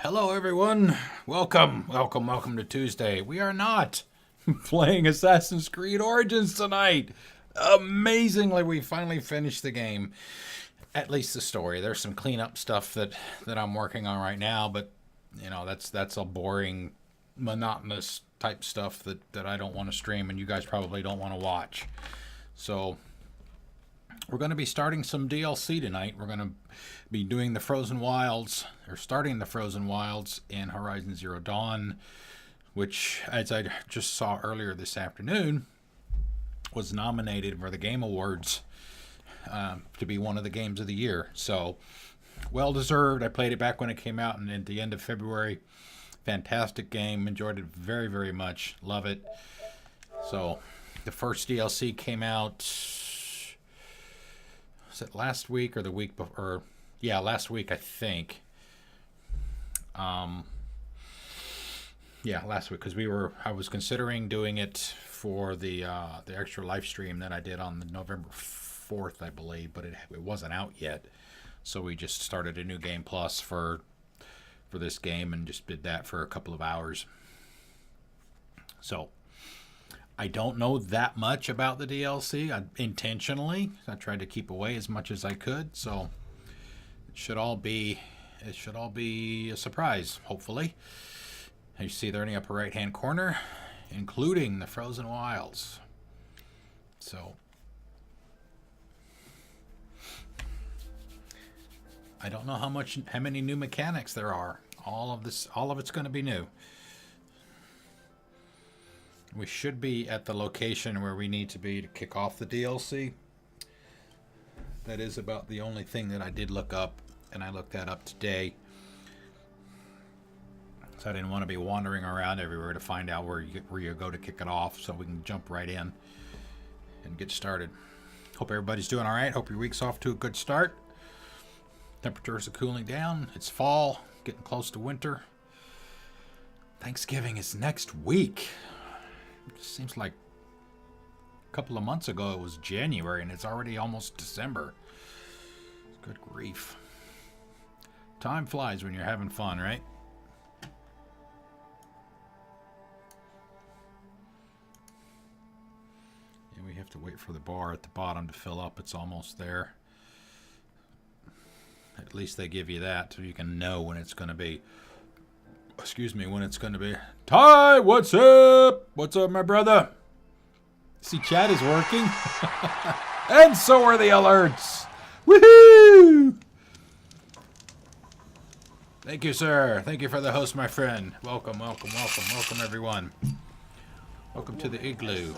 Hello, everyone. Welcome to Tuesday. We are not playing Assassin's Creed Origins tonight. Amazingly, we finally finished the game. At least the story. There's some cleanup stuff that I'm working on right now, but you know that's a boring, monotonous type stuff that I don't want to stream, and you guys probably don't want to watch. So we're going to be starting some DLC tonight. We're going to be doing the Frozen Wilds, or starting the Frozen Wilds in Horizon Zero Dawn, which, as I just saw earlier this afternoon, was nominated for the Game Awards to be one of the games of the year. So, well deserved. I played it back when it came out and at the end of February. Fantastic game. Enjoyed it very, very much. Love it. So, the first DLC came out, was it last week or the week before? Yeah, last week, I think. Yeah, last week, because I was considering doing it for the extra live stream that I did on the November 4th, I believe, but it wasn't out yet. So we just started a new game plus for this game and just did that for a couple of hours. So I don't know that much about the DLC. Intentionally, I tried to keep away as much as I could. So it should all be a surprise, hopefully. As you see there in the upper right hand corner, including the Frozen Wilds. So I don't know how many new mechanics there are. All of it's going to be new. We should be at the location where we need to be to kick off the DLC. That is about the only thing that I did look up, and I looked that up today. So I didn't want to be wandering around everywhere to find out where you go to kick it off, so we can jump right in and get started. Hope everybody's doing all right. Hope your week's off to a good start. Temperatures are cooling down. It's fall, getting close to winter. Thanksgiving is next week. It just seems like a couple of months ago it was January and it's already almost December. Good grief. Time flies when you're having fun, right? And we have to wait for the bar at the bottom to fill up. It's almost there. At least they give you that so you can know when it's going to be. When it's going to be. Ty, what's up? What's up, my brother? See, chat is working. And so are the alerts. Woohoo! Thank you, sir. Thank you for the host, my friend. Welcome, everyone. Welcome to the igloo.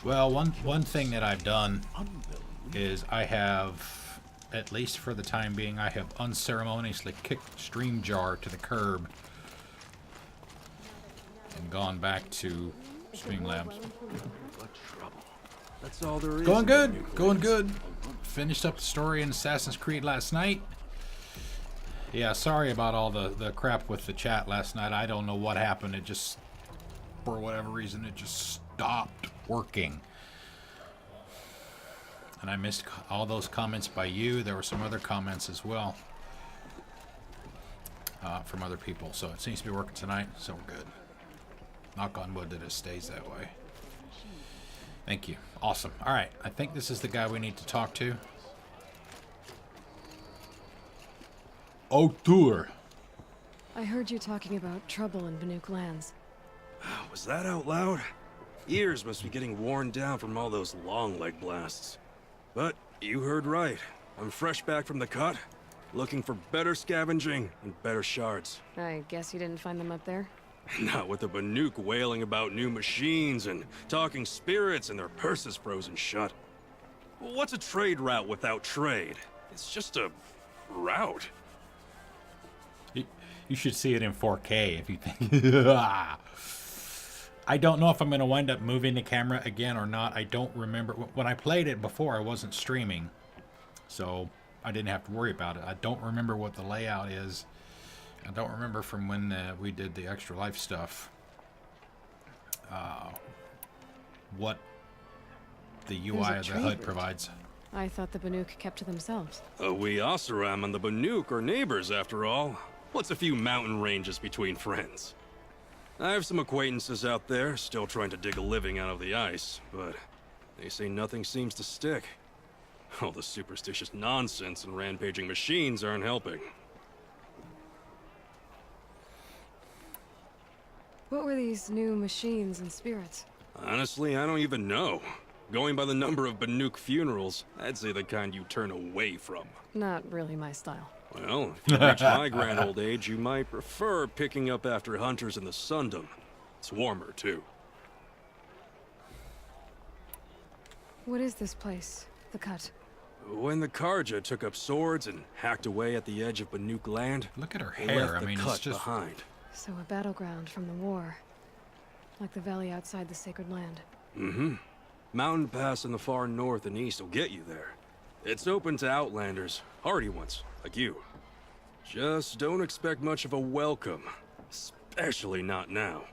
Well, one thing that I've done is I have, at least for the time being, I have unceremoniously kicked StreamJar to the curb and gone back to Streamlabs. That's all there is. Going good. Finished up the story in Assassin's Creed last night. Yeah, sorry about all the crap with the chat last night. I don't know what happened. It just, for whatever reason, it just stopped working. And I missed all those comments by you. There were some other comments as well from other people. So it seems to be working tonight, so we're good. Knock on wood that it stays that way. Thank you. Awesome. All right. I think this is the guy we need to talk to. Arthur. I heard you talking about trouble in Banuk lands. Was that out loud? Ears must be getting worn down from all those long leg blasts. But you heard right. I'm fresh back from the cut, looking for better scavenging and better shards. I guess you didn't find them up there? Not with the Banuk wailing about new machines and talking spirits and their purses frozen shut. What's a trade route without trade? It's just a route. You should see it in 4K if you think. I don't know if I'm going to wind up moving the camera again or not. I don't remember. When I played it before, I wasn't streaming, so I didn't have to worry about it. I don't remember what the layout is. I don't remember from when we did the extra life stuff what the There's UI a of the trade HUD route. provides. I thought the Banuk kept to themselves. We Oseram and the Banuk are neighbors, after all. What's a few mountain ranges between friends? I have some acquaintances out there, still trying to dig a living out of the ice, but they say nothing seems to stick. All the superstitious nonsense and rampaging machines aren't helping. What were these new machines and spirits? Honestly, I don't even know. Going by the number of Banuk funerals, I'd say the kind you turn away from. Not really my style. Well, if you reach my grand old age, you might prefer picking up after hunters in the Sundom. It's warmer, too. What is this place? The Cut? When the Karja took up swords and hacked away at the edge of Banuk land, Look at her they hair. left I the mean, Cut it's just behind. So a battleground from the war. Like the valley outside the Sacred Land. Mm-hmm. Mountain Pass in the far north and east will get you there. It's open to outlanders, hardy ones, like you. Just don't expect much of a welcome. Especially not now.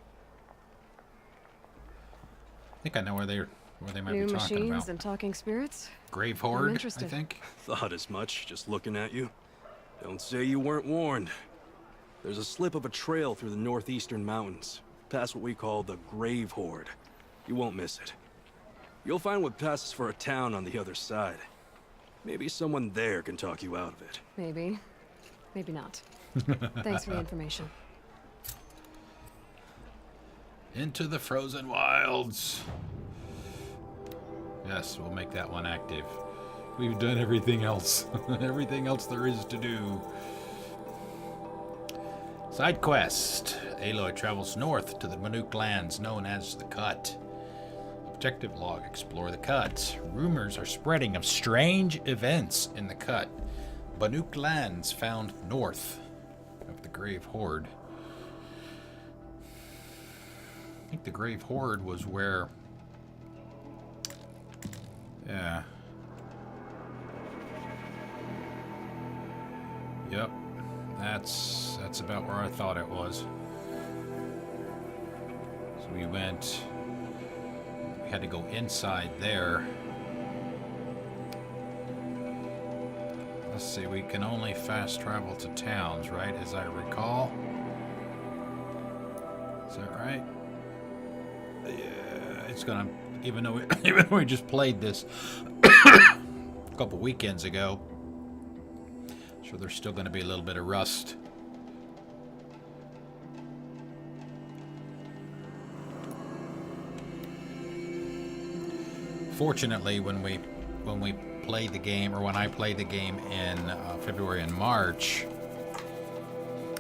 I think I know where they might New be talking machines about. and talking spirits? Grave Horde, I interested. think. Thought as much, just looking at you. Don't say you weren't warned. There's a slip of a trail through the northeastern mountains, past what we call the Grave Horde. You won't miss it. You'll find what passes for a town on the other side. Maybe someone there can talk you out of it. Maybe. Maybe not. Thanks for the information. Into the frozen wilds. Yes, we'll make that one active. We've done everything else. Everything else there is to do. Side quest. Aloy travels north to the Banuk lands known as the Cut. Objective log. Explore the Cut. Rumors are spreading of strange events in the Cut. Banuk lands found north of the Grave Horde. I think the Grave Horde was where... Yeah. Yep. That's about where I thought it was. So we had to go inside there. Let's see, we can only fast travel to towns, right? As I recall. Is that right? Yeah, it's gonna, even though we just played this a couple weekends ago, so there's still gonna be a little bit of rust. Fortunately, when we played the game, or when I played the game in February and March,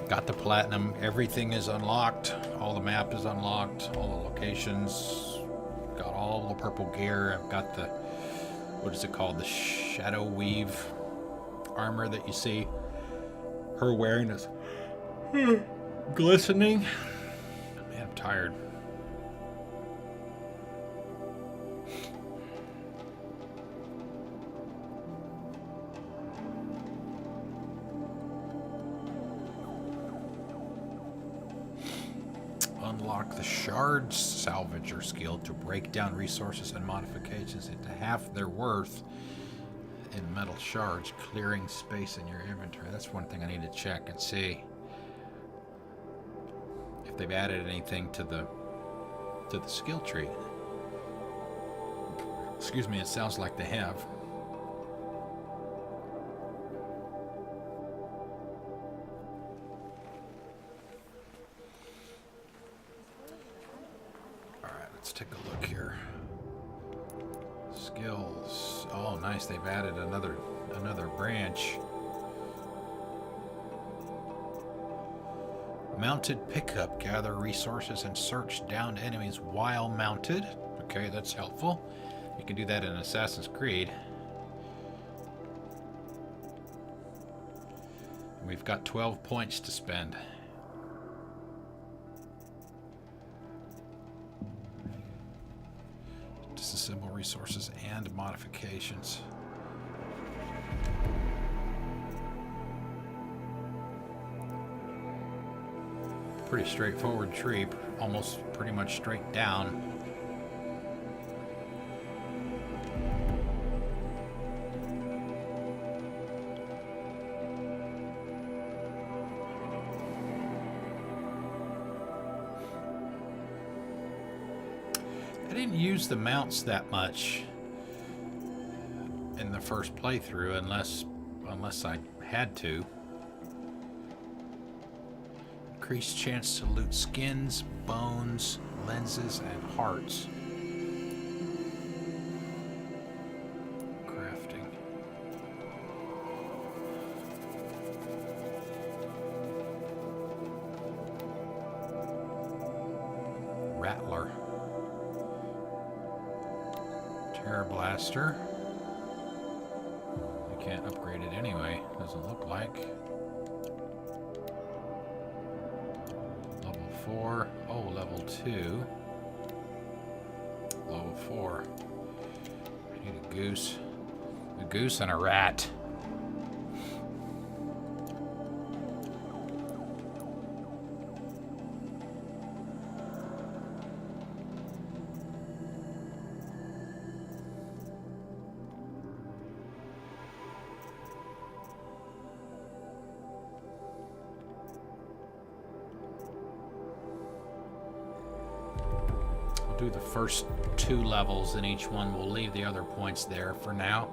got the platinum. Everything is unlocked. All the map is unlocked. All the locations. Got all the purple gear. I've got the, what is it called? The Shadow Weave armor that you see her wearing is glistening. Man, I'm tired. Unlock the Shards Salvager skill to break down resources and modifications into half their worth in metal shards, clearing space in your inventory. That's one thing I need to check and see if they've added anything to the skill tree. Excuse me, it sounds like they have. Let's take a look here. Skills. Oh, nice. They've added another branch. Mounted pickup. Gather resources and search downed enemies while mounted. Okay, that's helpful. You can do that in Assassin's Creed. We've got 12 points to spend. Disassemble resources and modifications. Pretty straightforward tree, almost pretty much straight down. I didn't use the mounts that much in the first playthrough unless I had to. Increased chance to loot skins, bones, lenses, and hearts. Crafting. Rattler. Terror Blaster. I can't upgrade it anyway, doesn't look like. Level 4. Oh, level 2. Level 4. I need a goose. A goose and a rat. Do the first 2 levels in each one. We'll leave the other points there for now.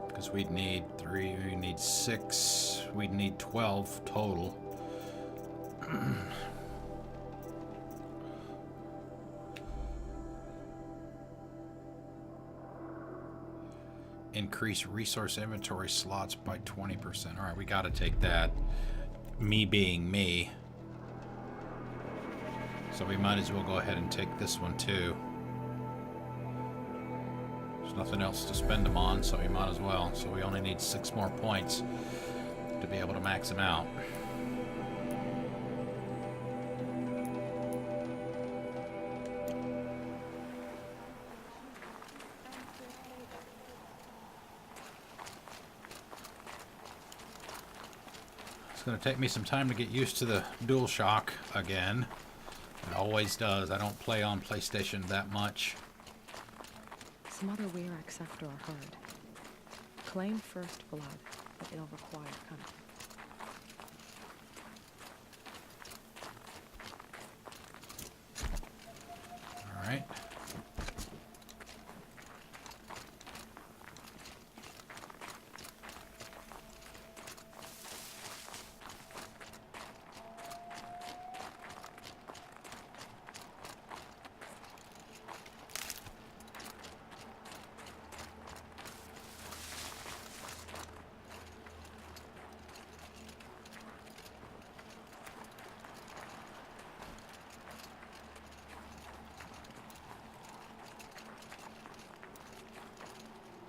Because we'd need 3, we'd need 6, we'd need 12 total. Increase resource inventory slots by 20%. Alright, we gotta take that. Me being me. So we might as well go ahead and take this one too. There's nothing else to spend them on, so we might as well. So we only need 6 more points to be able to max them out. It's going to take me some time to get used to the DualShock again. It always does. I don't play on PlayStation that much. Some other Weirach sector are heard. Claim first blood, but it'll require cunning. All right.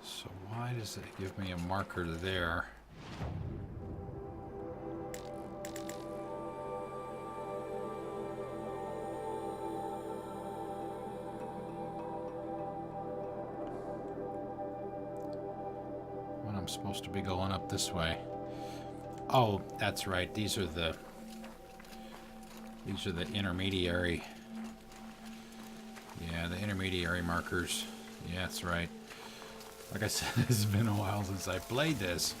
So why does it give me a marker there? When I'm supposed to be going up this way. Oh, that's right. These are the intermediary. Yeah, the intermediary markers. Yeah, that's right. Like I said, it's been a while since I played this.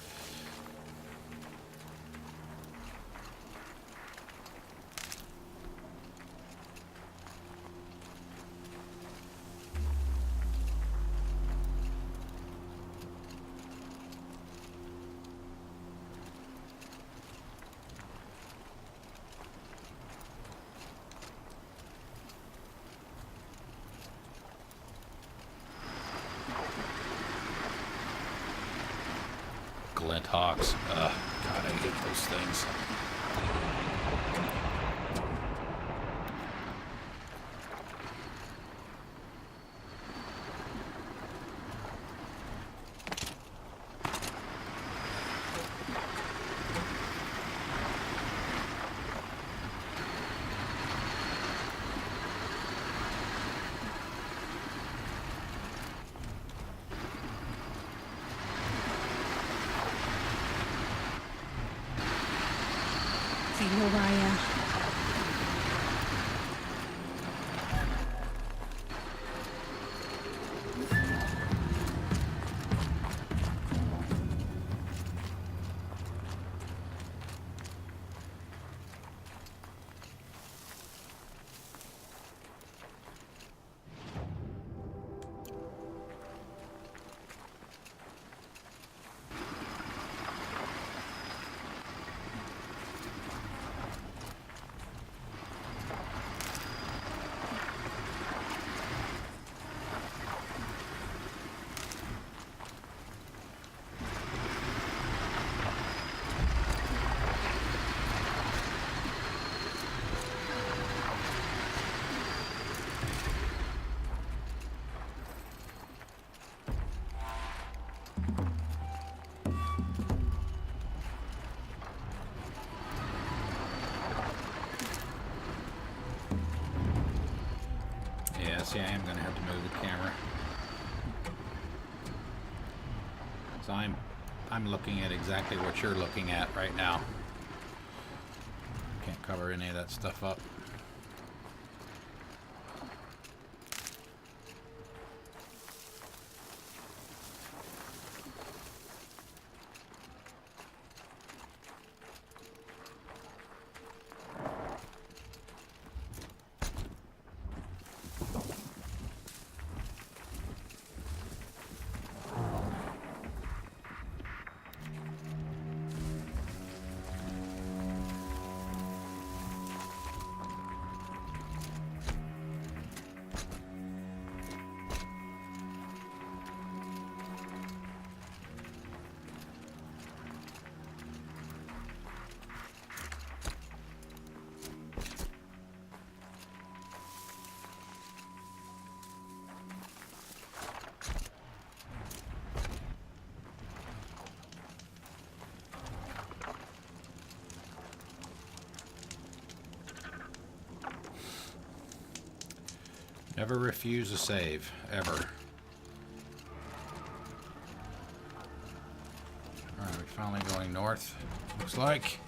Glint Hawks. God, I hate those things. They know where I am. see, I am going to have to move the camera. So I'm looking at exactly what you're looking at right now. Can't cover any of that stuff up. Never refuse a save, ever. Alright, we're finally going north, looks like.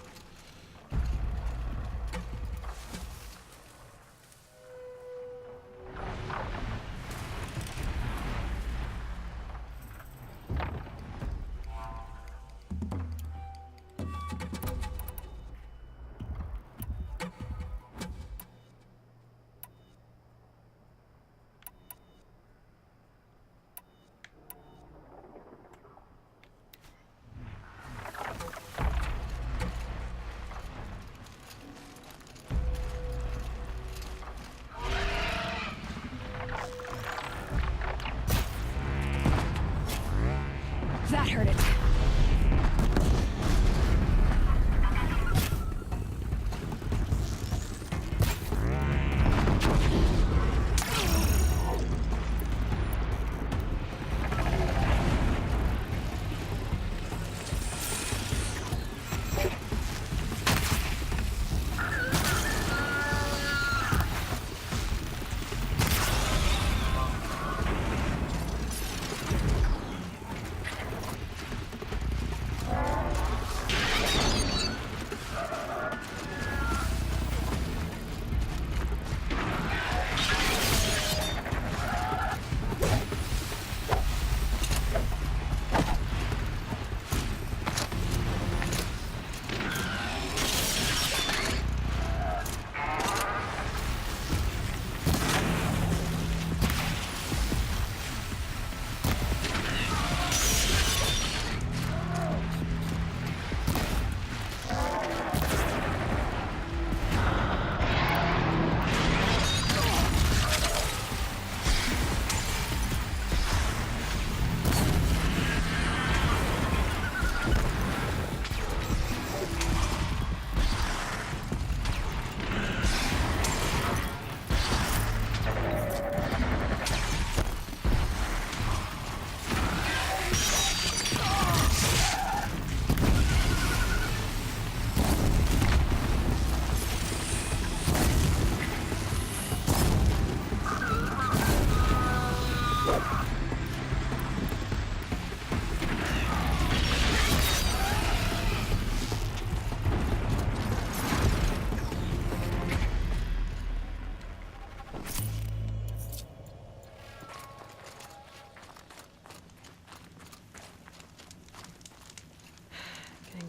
That hurt it.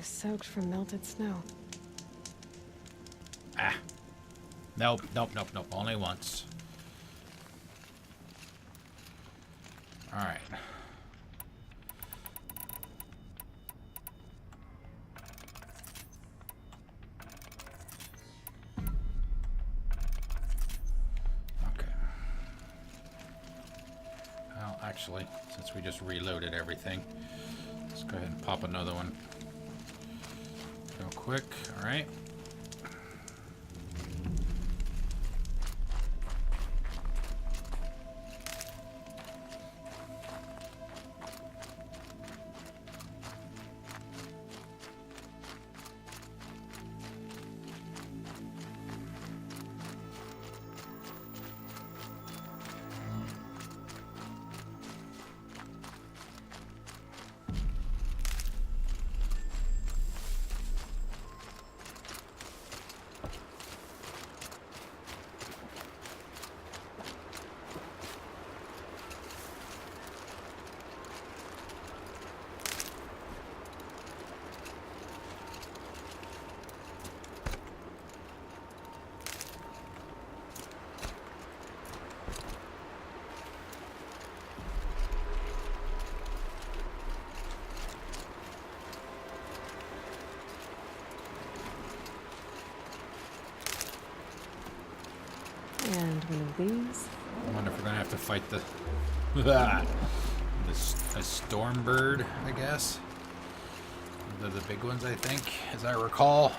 Soaked from melted snow. Ah. Nope, nope, nope, nope. Only once. Alright. Okay. Well, actually, since we just reloaded everything, let's go ahead and pop another one. Real quick, alright. One of these. I wonder if we're gonna have to fight the a storm bird, I guess. They're the big ones, I think, as I recall.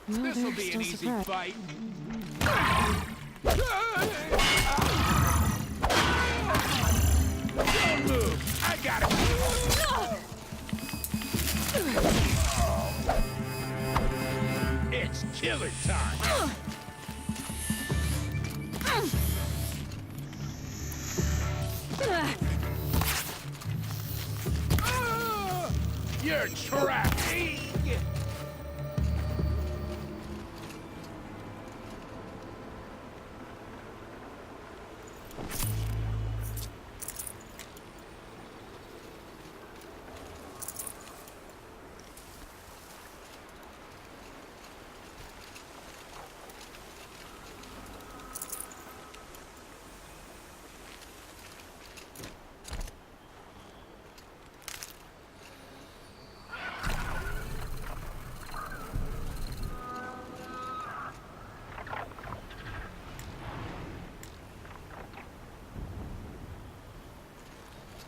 Well, This'll they're be still an easy surprised. fight. Don't move. I got it. It's killer time. You're trapped.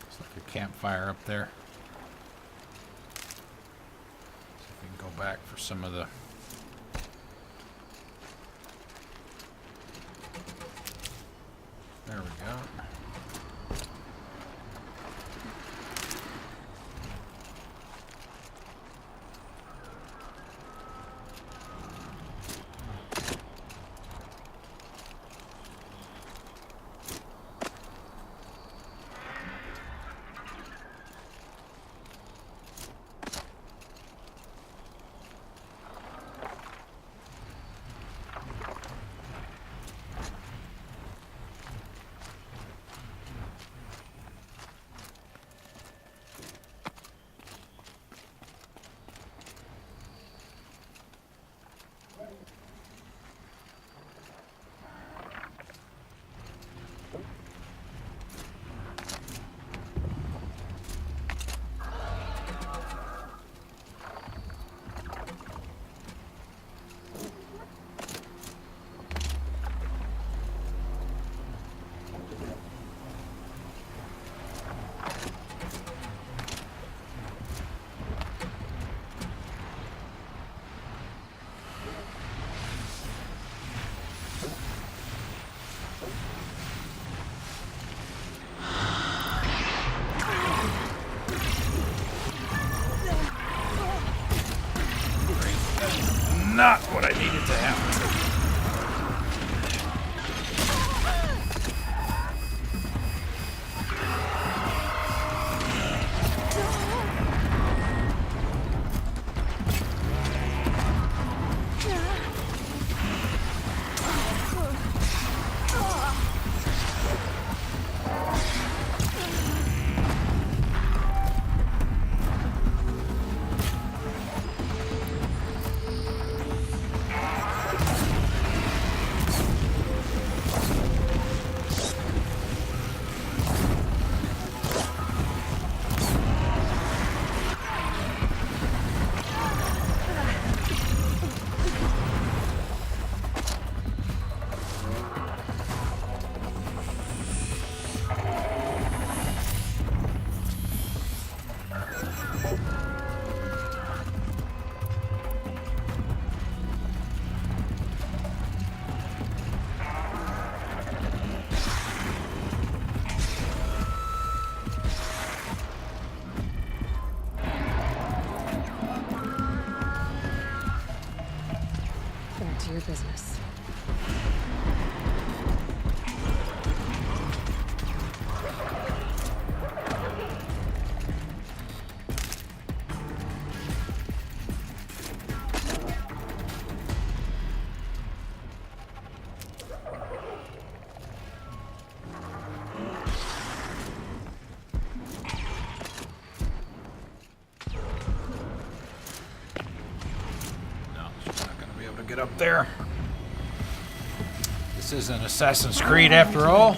It's like a campfire up there. See if we can go back for some of the... There we go. Not what I needed to happen. your business. Get up there. This isn't Assassin's Creed after all.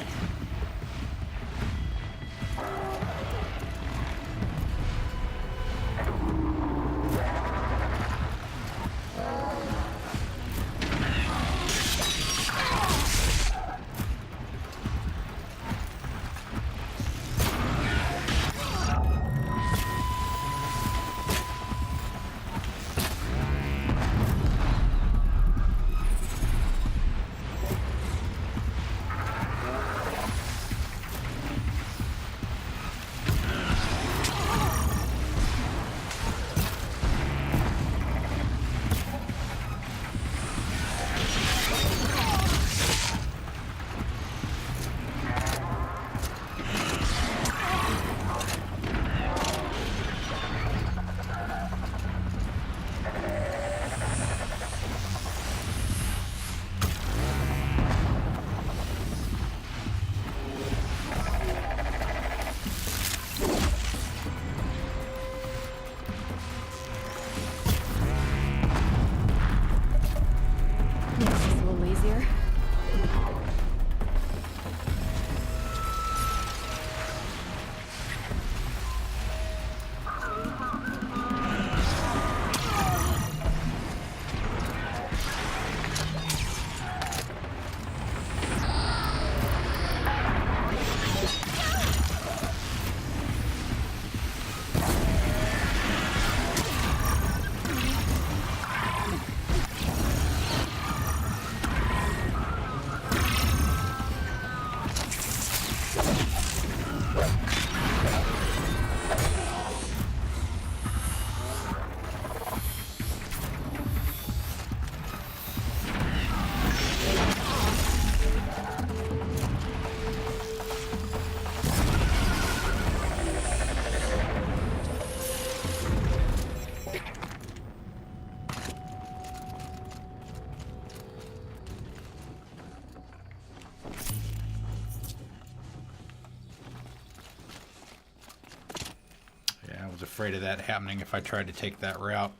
Afraid of that happening if I tried to take that route.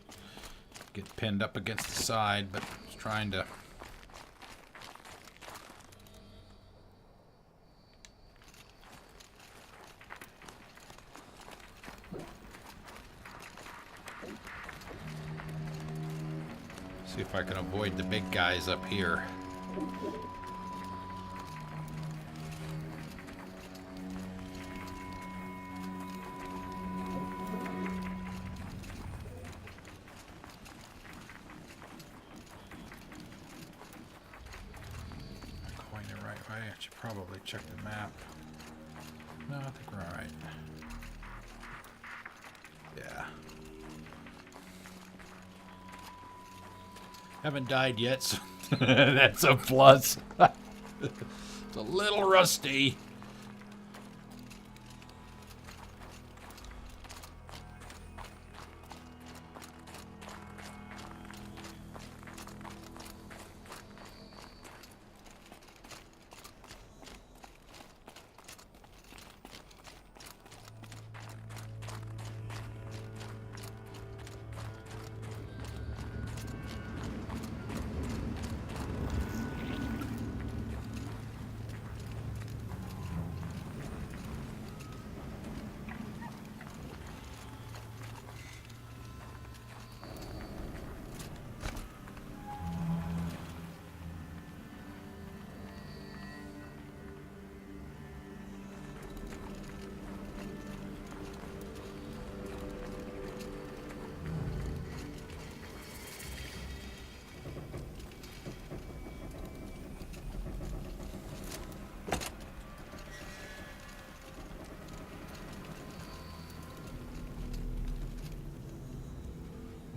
Get pinned up against the side, but I was trying to... see if I can avoid the big guys up here. I should probably check the map. No, I think we're alright. Yeah. Haven't died yet, so that's a plus. It's a little rusty.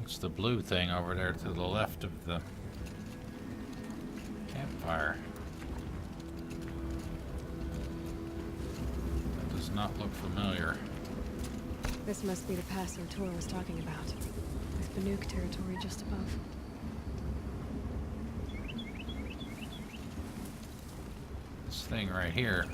It's the blue thing over there to the left of the campfire. That does not look familiar. This must be the pass Tor was talking about, with Banuk territory just above. This thing right here.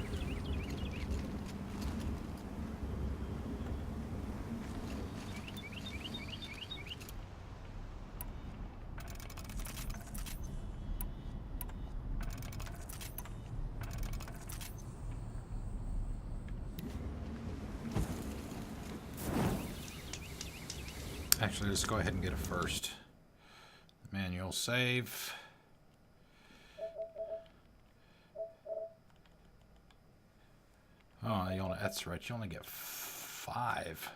Actually, let's go ahead and get it first. Manual save. Oh, that's right. You only get 5.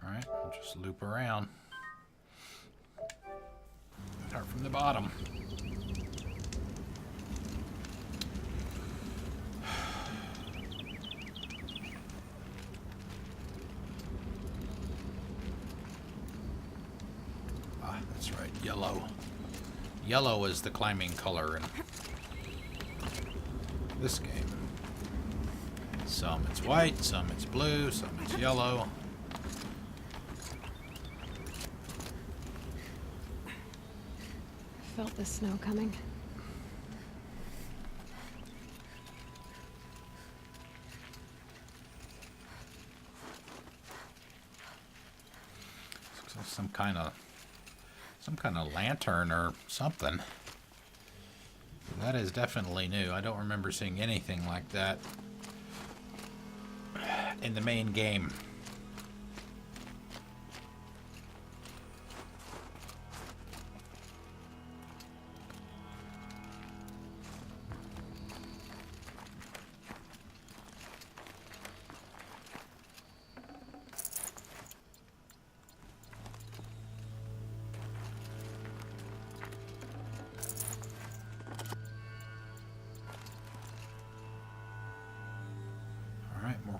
Alright, we'll just loop around. Start from the bottom. That's right, yellow. Yellow is the climbing color in this game. Some it's white, some it's blue, some it's yellow. Felt the snow coming. Looks like some kind of lantern or something. That is definitely new. I don't remember seeing anything like that in the main game.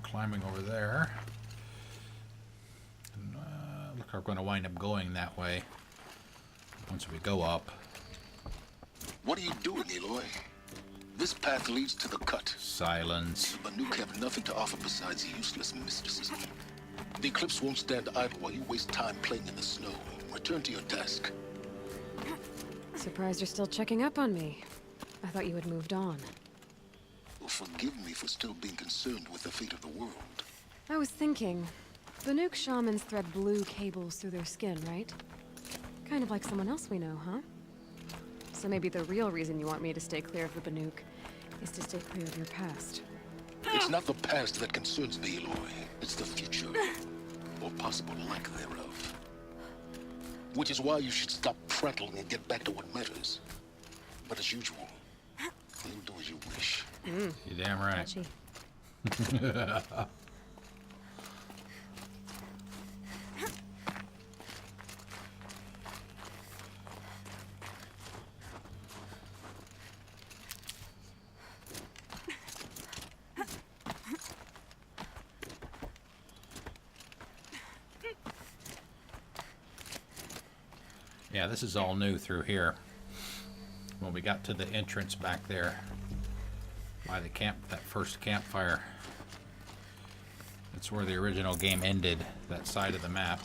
Climbing over there. And, look, we're going to wind up going that way once we go up. What are you doing, Aloy? This path leads to the cut. Silence. Banuk have nothing to offer besides useless mysticism. The Eclipse won't stand idle while you waste time playing in the snow. Return to your task. Surprised you're still checking up on me. I thought you had moved on. Forgive me for still being concerned with the fate of the world. I was thinking, Banuk shamans thread blue cables through their skin, right? Kind of like someone else we know, huh? So maybe the real reason you want me to stay clear of the Banuk is to stay clear of your past. It's not the past that concerns me, Aloy. It's the future, or possible lack thereof. Which is why you should stop prattling and get back to what matters. But as usual, you'll do as you wish. You're damn right. Catchy. Yeah, this is all new through here. When we got to the entrance back there by the that first campfire. That's where the original game ended, that side of the map.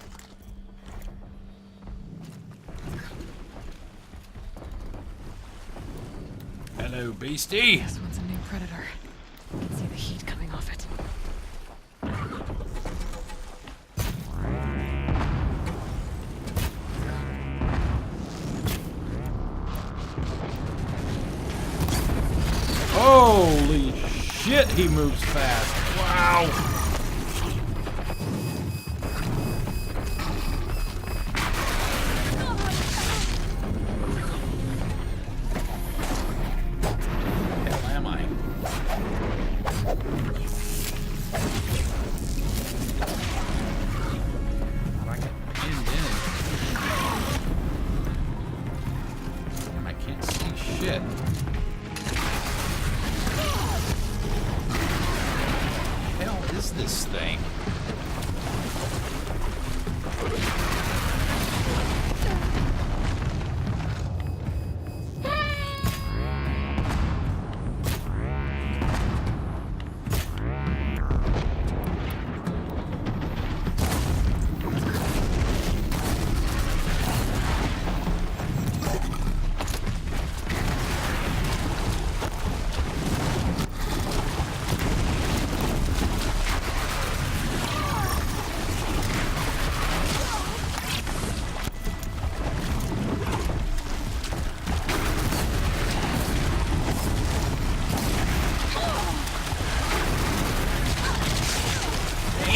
Hello, beastie. This one's a new predator. I can see the heat coming off it. Holy shit, he moves fast. Wow. This thing.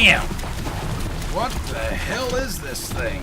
Damn! What the hell is this thing?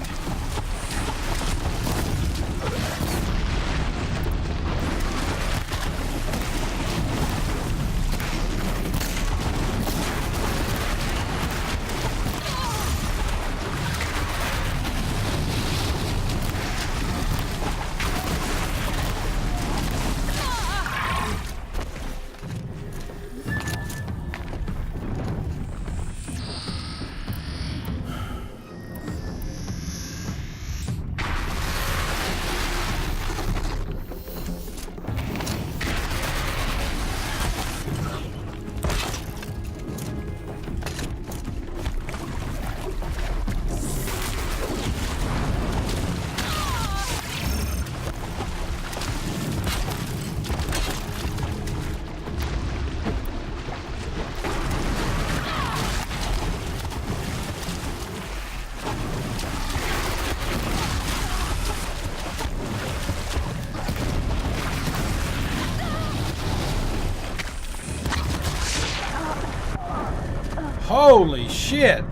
Holy shit!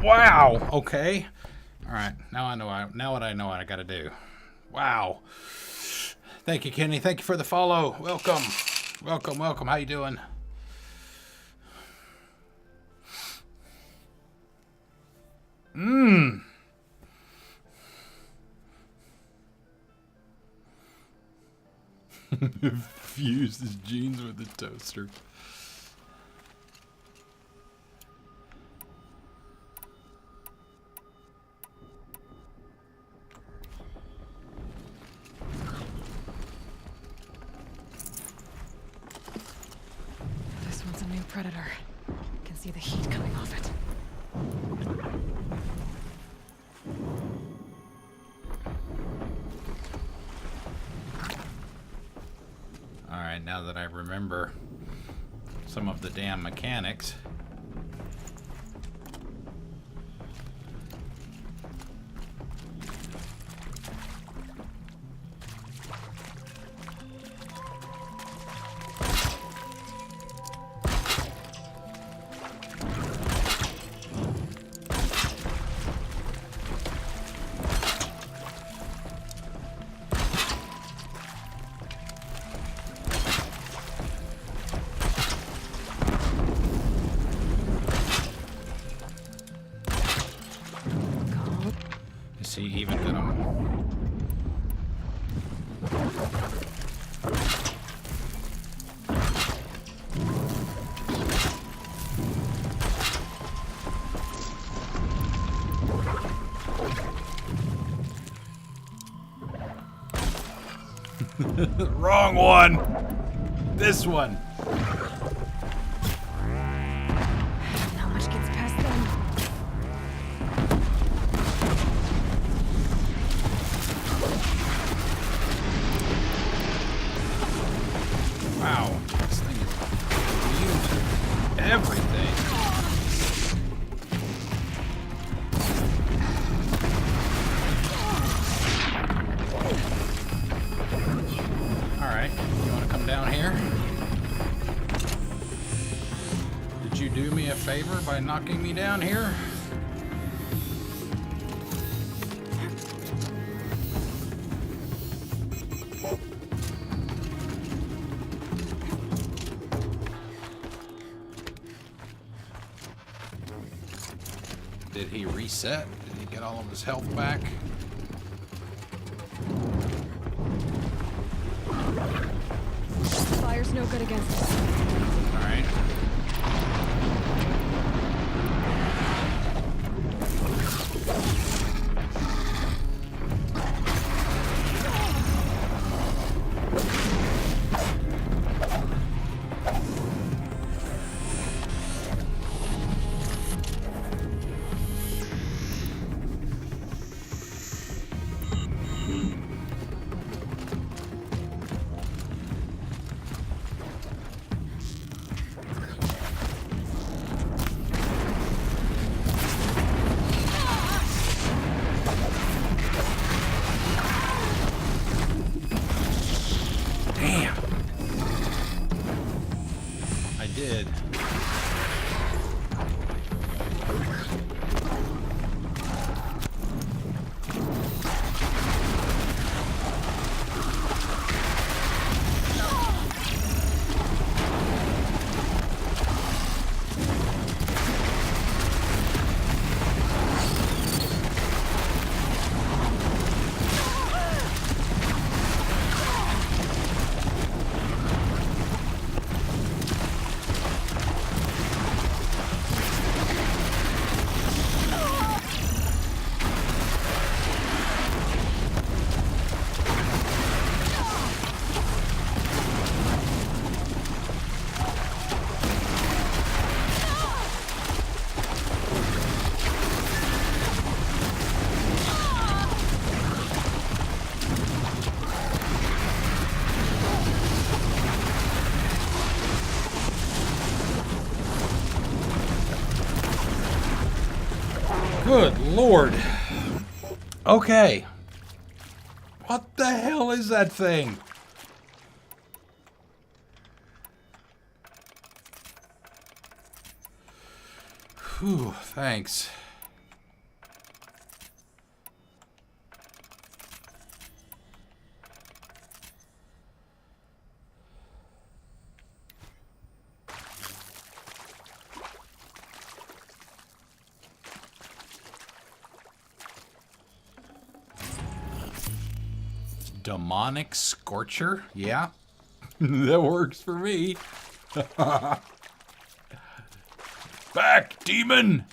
Wow. Okay. All right. Now I know. Now what I know what I got to do. Wow. Thank you, Kenny. Thank you for the follow. Welcome. Welcome. Welcome. How you doing? Fuse his jeans with the toaster. This one's a new predator. Can see the heat coming off it. Alright, now that I remember some of the damn mechanics. Is he even gonna... Wrong one! This one! Not much gets past them. Wow, this thing is immune to everything. Alright, you want to come down here? Did you do me a favor by knocking me down here? Did he reset? Did he get all of his health back? Fire's no good against us. All right. Damn. I did. Good Lord. Okay. What the hell is that thing? Whew, thanks. Demonic Scorcher? Yeah. That works for me. Back, demon!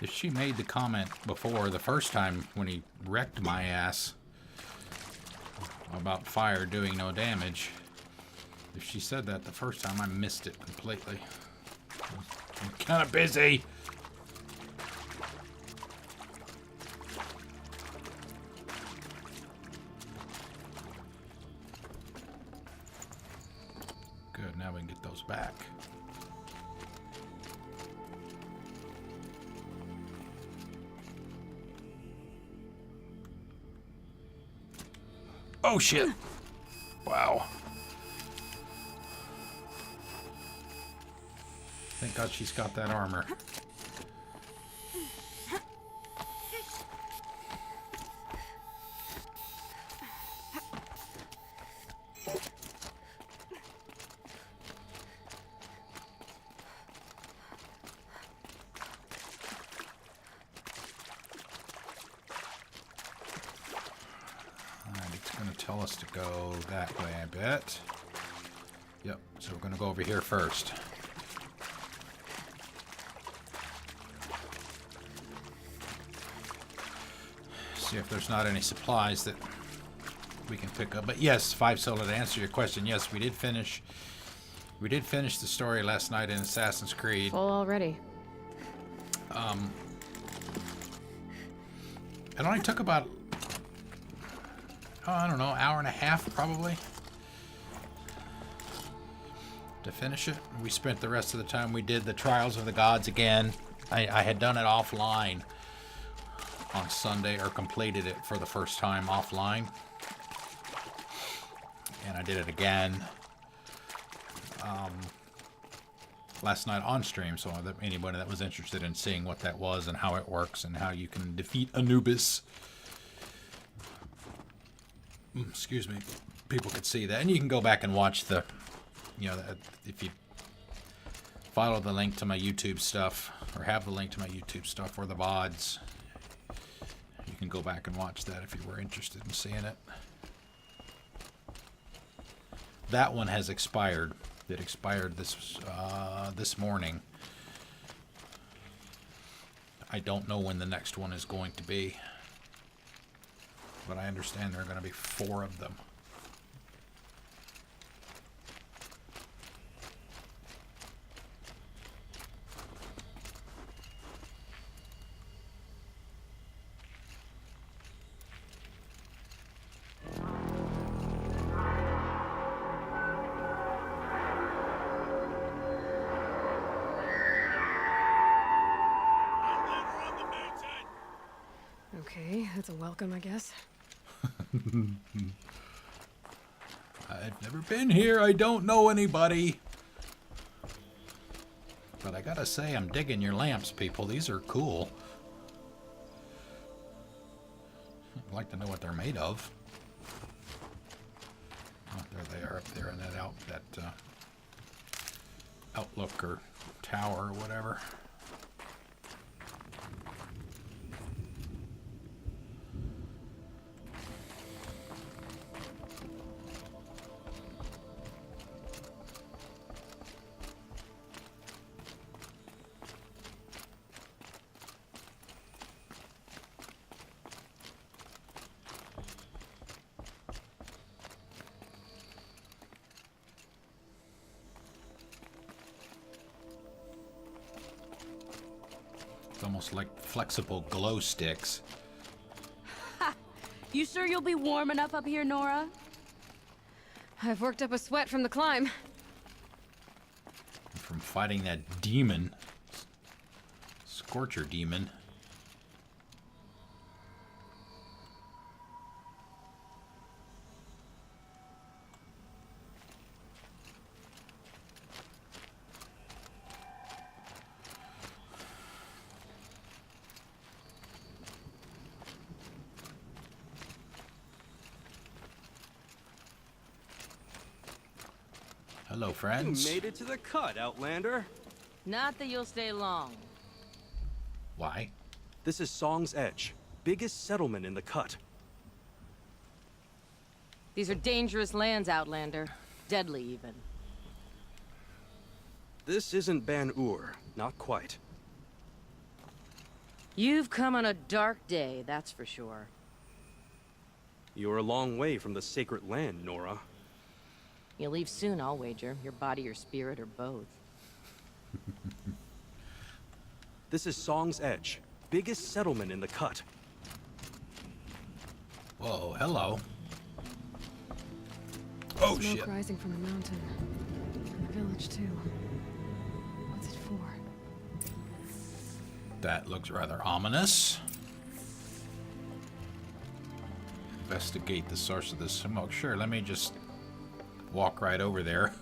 If she made the comment before, the first time when he wrecked my ass about fire doing no damage, if she said that the first time, I missed it completely. I'm kind of busy. Good, now we can get those back. Oh shit. Wow. Thank God she's got that armor. Alright, it's going to tell us to go that way, I bet. Yep, so we're going to go over here first. See if there's not any supplies that we can pick up. But yes, 5 Solo, to answer your question, yes, we did finish the story last night in Assassin's Creed. Full already. It only took about, I don't know, hour and a half probably to finish it. We spent the rest of the time, we did the Trials of the Gods again. I had done it offline on Sunday, or completed it for the first time offline. And I did it again last night on stream, so that anybody that was interested in seeing what that was and how it works and how you can defeat Anubis, excuse me, people could see that. And you can go back and watch the, you know, if you follow the link to my YouTube stuff, or have the link to my YouTube stuff, or the VODs, you can go back and watch that if you were interested in seeing it. That one has expired. It expired this morning. I don't know when the next one is going to be, but I understand there are going to be 4 of them. Okay, that's a welcome, I guess. I've never been here. I don't know anybody. But I gotta say, I'm digging your lamps, people. These are cool. I'd like to know what they're made of. Oh, there they are up there in that outlook or tower or whatever. Almost like flexible glow sticks. You sure you'll be warm enough up here, Nora? I've worked up a sweat from the climb. From fighting that demon. Scorcher demon. Hello, You friends. made it to the cut, Outlander. Not that you'll stay long. Why? This is Song's Edge, biggest settlement in the cut. These are dangerous lands, Outlander. Deadly, even. This isn't Ban-Ur, not quite. You've come on a dark day, that's for sure. You're a long way from the sacred land, Nora. You'll leave soon, I'll wager. Your body or spirit or both. This is Song's Edge, biggest settlement in the cut. Whoa, hello. Oh, Smoke shit. rising from the mountain. And the village, too. What's it for? That looks rather ominous. Investigate the source of the smoke. Sure, let me just walk right over there.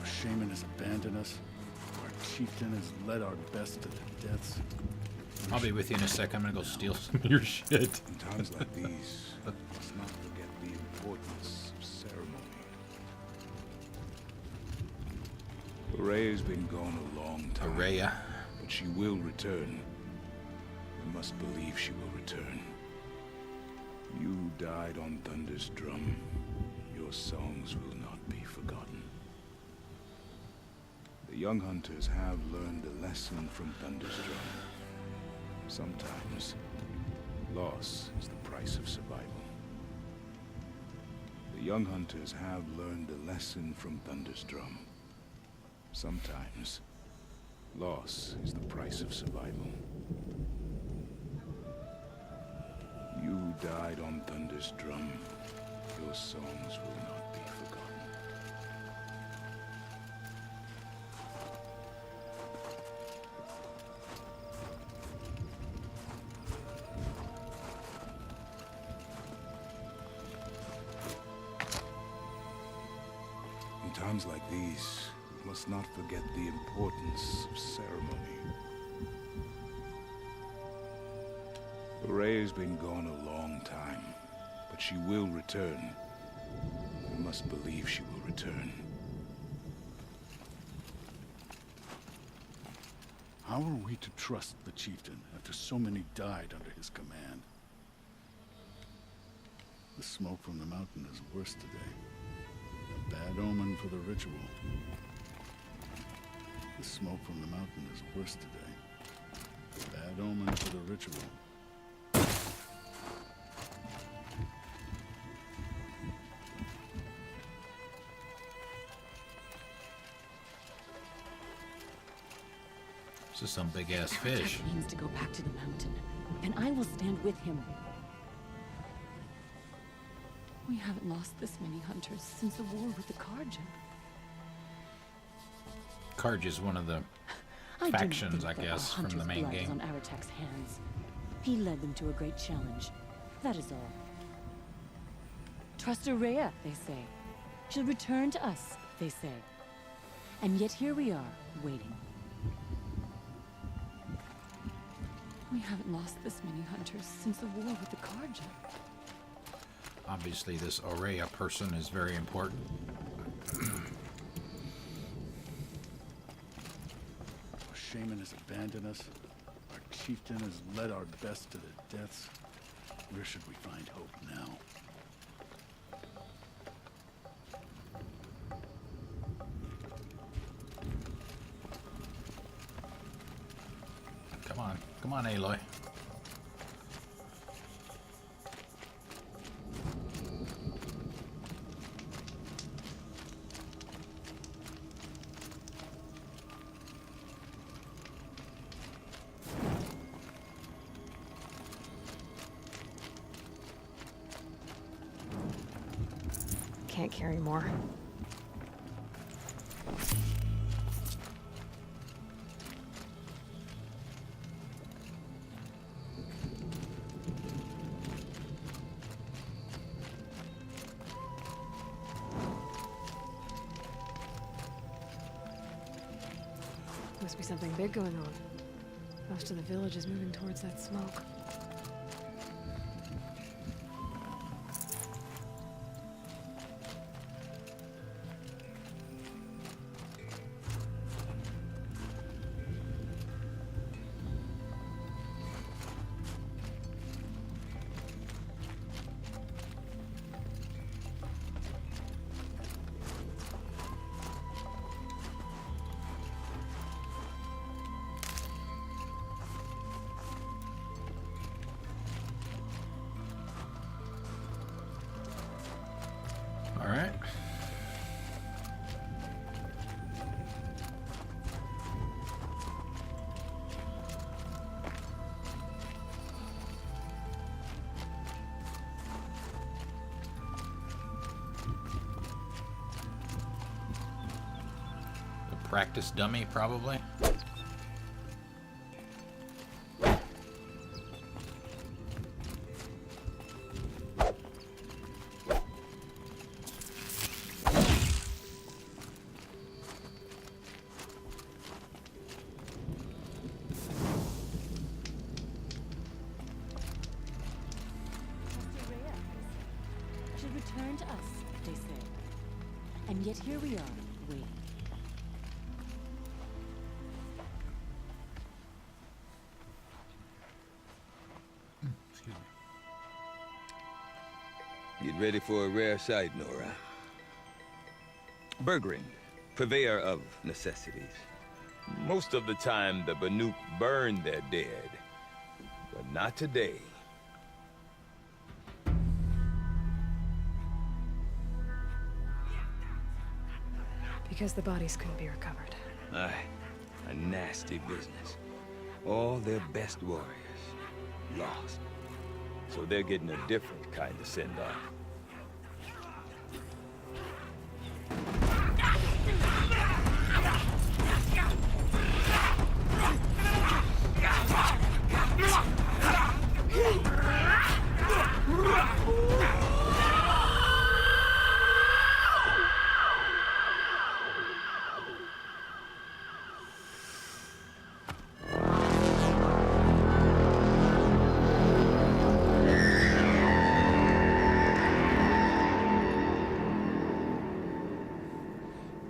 Our shaman has abandoned us. Our chieftain has led our best to their deaths. I'll be with you in a sec. I'm gonna go steal some of your shit. In times like these, let's not forget the importance of ceremony. Araya's been gone a long time, Araya. but she will return. We must believe she will return. You died on Thunder's drum. Your songs will not be forgotten. The young hunters have learned a lesson from Thunder's drum. Sometimes, loss is the price of survival. The young hunters have learned a lesson from Thunder's drum. Sometimes, loss is the price of survival. You died on Thunder's drum. Your songs will not be forgotten. In times like these, we must not forget the importance of ceremony. Araya's been gone a long time, but she will return. We must believe she will return. How are we to trust the chieftain after so many died under his command? The smoke from the mountain is worse today. A bad omen for the ritual. The smoke from the mountain is worse today. A bad omen for the ritual. This is some big ass fish. Aratak means to go back to the mountain, and I will stand with him. We haven't lost this many hunters since the war with the Karja. Karj is one of the I do not factions, think I that guess, our from the hunter's main blood is game. on Aratak's hands. He led them to a great challenge. That is all. Trust Araya, they say. She'll return to us, they say. And yet here we are, waiting. We haven't lost this many hunters since the war with the Karja. Obviously, this Araya person is very important. Our shaman has abandoned us. Our chieftain has led our best to their deaths. Where should we find hope now? Come on, Aloy. Can't carry more. Must be something big going on. Most of the village is moving towards that smoke. All right. A practice dummy, probably. Should return to us, they say. And yet here we are, waiting. Excuse me. Get ready for a rare sight, Nora. Bergrin, purveyor of necessities. Most of the time, the Banuk burn their dead. But not today. Because the bodies couldn't be recovered. Aye, a nasty business. All their best warriors lost. So they're getting a different kind of send-off.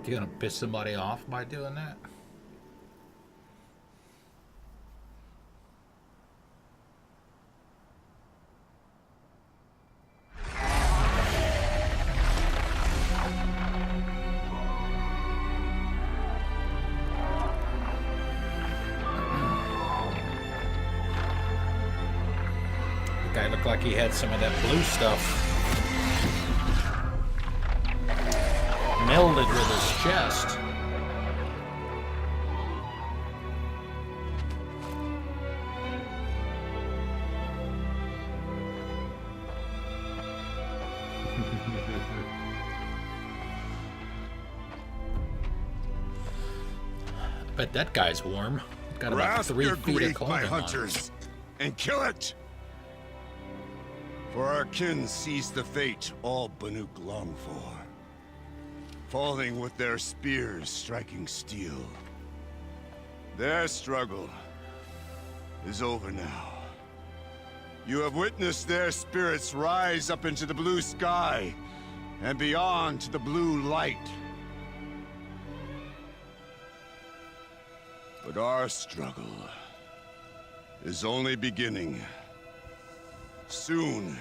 You gonna piss somebody off by doing that? The guy looked like he had some of that blue stuff melded with his chest. Bet that guy's warm. Got about Grasp 3 your feet of grief, clothing my on. hunters, and kill it! For our kin sees the fate all Banuk long for. Falling with their spears striking steel. Their struggle is over now. You have witnessed their spirits rise up into the blue sky and beyond to the blue light. But our struggle is only beginning. Soon,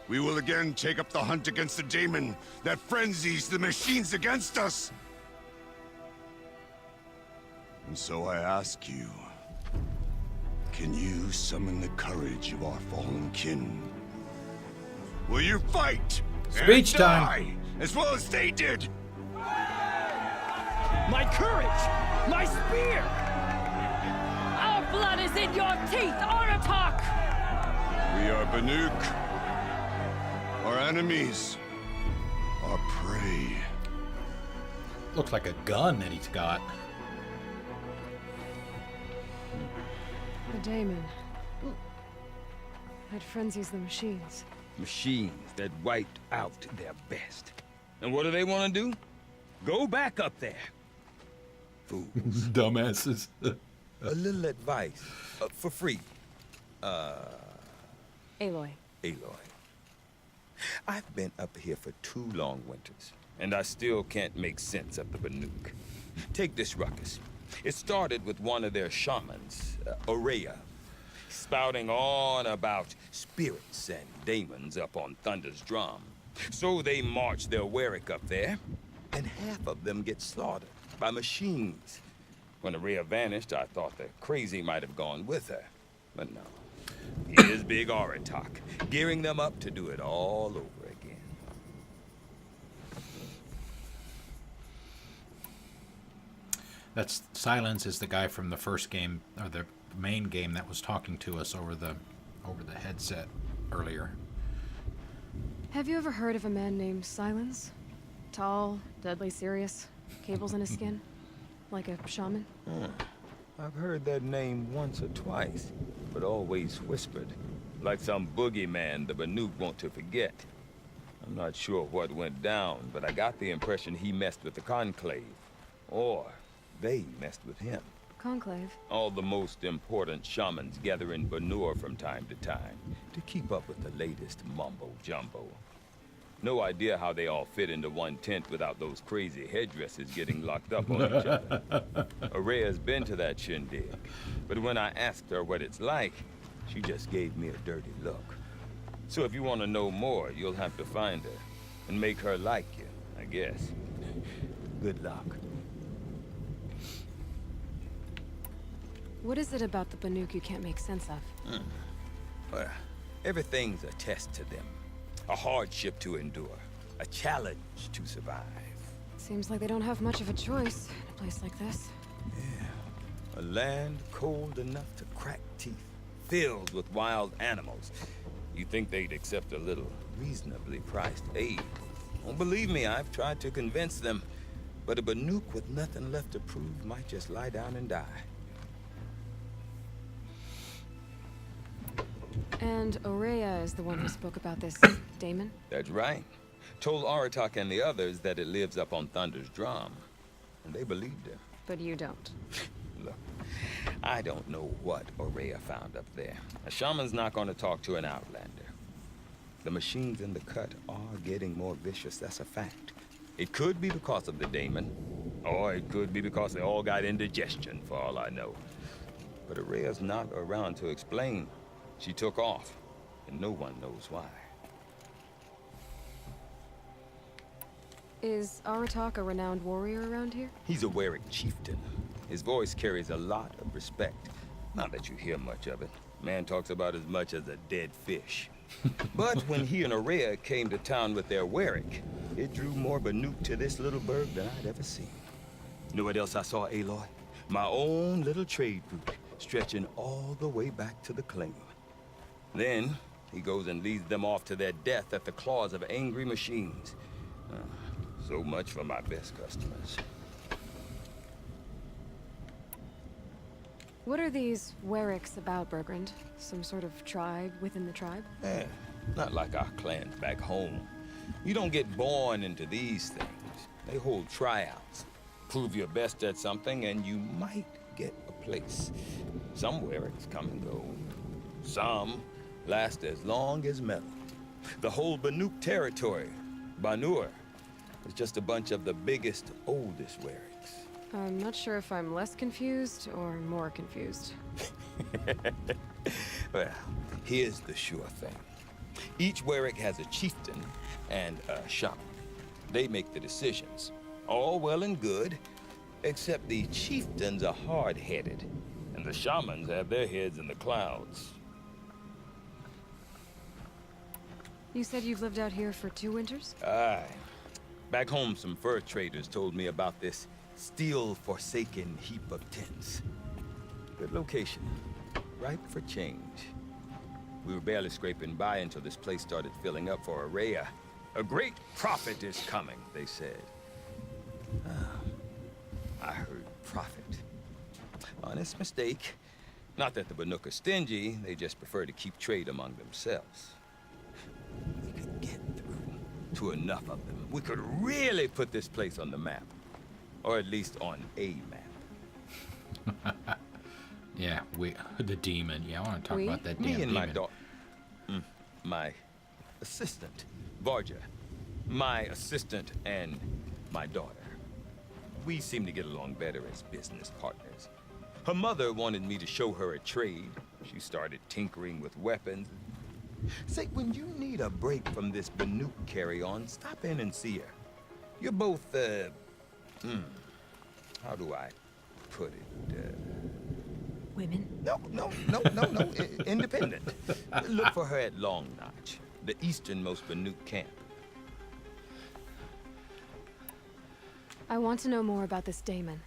we will again take up the hunt against the demon that frenzies the machines against us. And so I ask you, can you summon the courage of our fallen kin? Will you fight Speech and time. die as well as they did? My courage! My spear! Our blood is in your teeth, Aratak! We are Banuk. Our enemies are prey. Looks like a gun that he's got. The daemon. It frenzies the machines. Machines that wiped out their best. And what do they want to do? Go back up there. Fools. Dumbasses. A little advice. For free. Aloy. Aloy. I've been up here for 2 long winters, and I still can't make sense of the Banuk. Take this ruckus. It started with one of their shamans, Aurea, spouting on about spirits and demons up on Thunder's drum. So they march their Warwick up there, and half of them get slaughtered by machines. When Aurea vanished, I thought the crazy might have gone with her, but no. Here's Big Aratak, gearing them up to do it all over again. That's Silence is the guy from the first game, or the main game that was talking to us over the headset earlier. Have you ever heard of a man named Silence? Tall, deadly serious, cables in his skin, like a shaman. I've heard that name once or twice, but always whispered, like some boogeyman the Banuk want to forget. I'm not sure what went down, but I got the impression he messed with the Conclave, or they messed with him. Conclave? All the most important shamans gather in Banur from time to time to keep up with the latest mumbo-jumbo. No idea how they all fit into one tent without those crazy headdresses getting locked up on each other. Aurea's been to that shindig, but when I asked her what it's like, she just gave me a dirty look. So if you want to know more, you'll have to find her and make her like you, I guess. Good luck. What is it about the Banuk you can't make sense of? Well, everything's a test to them. A hardship to endure. A challenge to survive. Seems like they don't have much of a choice in a place like this. Yeah. A land cold enough to crack teeth. Filled with wild animals. You think they'd accept a little reasonably priced aid. Well, believe me, I've tried to convince them. But a Banuk with nothing left to prove might just lie down and die. And Aurea is the one who spoke about this daemon? That's right. Told Aratak and the others that it lives up on Thunder's drum. And they believed him. But you don't. Look, I don't know what Aurea found up there. A shaman's not going to talk to an outlander. The machines in the cut are getting more vicious, that's a fact. It could be because of the daemon, or it could be because they all got indigestion, for all I know. But Aurea's not around to explain. She took off, and no one knows why. Is Aratak a renowned warrior around here? He's a Warwick chieftain. His voice carries a lot of respect. Not that you hear much of it. Man talks about as much as a dead fish. But when he and Aurea came to town with their Warwick, it drew more Banuk to this little burg than I'd ever seen. You know what else I saw, Aloy? My own little trade route, stretching all the way back to the claim. Then, he goes and leads them off to their death at the claws of angry machines. So much for my best customers. What are these Warwicks about, Bergrand? Some sort of tribe within the tribe? Yeah, not like our clans back home. You don't get born into these things. They hold tryouts. Prove your best at something and you might get a place. Some Warwicks come and go. Some last as long as metal. The whole Banuk territory, Banur, is just a bunch of the biggest, oldest Warwicks. I'm not sure if I'm less confused or more confused. Well, here's the sure thing. Each Warwick has a chieftain and a shaman. They make the decisions. All well and good, except the chieftains are hard-headed, and the shamans have their heads in the clouds. You said you've lived out here for 2 winters? Aye. Back home, some fur traders told me about this steel-forsaken heap of tents. Good location. Ripe for change. We were barely scraping by until this place started filling up for Araya. A great prophet is coming, they said. I heard prophet. Honest mistake. Not that the Banuk are stingy, they just prefer to keep trade among themselves. We could get through to enough of them. We could really put this place on the map. Or at least on a map. Yeah, the demon. Yeah, I want to talk about that damn Me and demon. my daughter. My assistant, Varja. My assistant and my daughter. We seem to get along better as business partners. Her mother wanted me to show her a trade. She started tinkering with weapons. Say, when you need a break from this Banuk carry-on, stop in and see her. You're both, how do I put it? Women? No. Independent. Look for her at Long Notch, the easternmost Banuk camp. I want to know more about this daemon.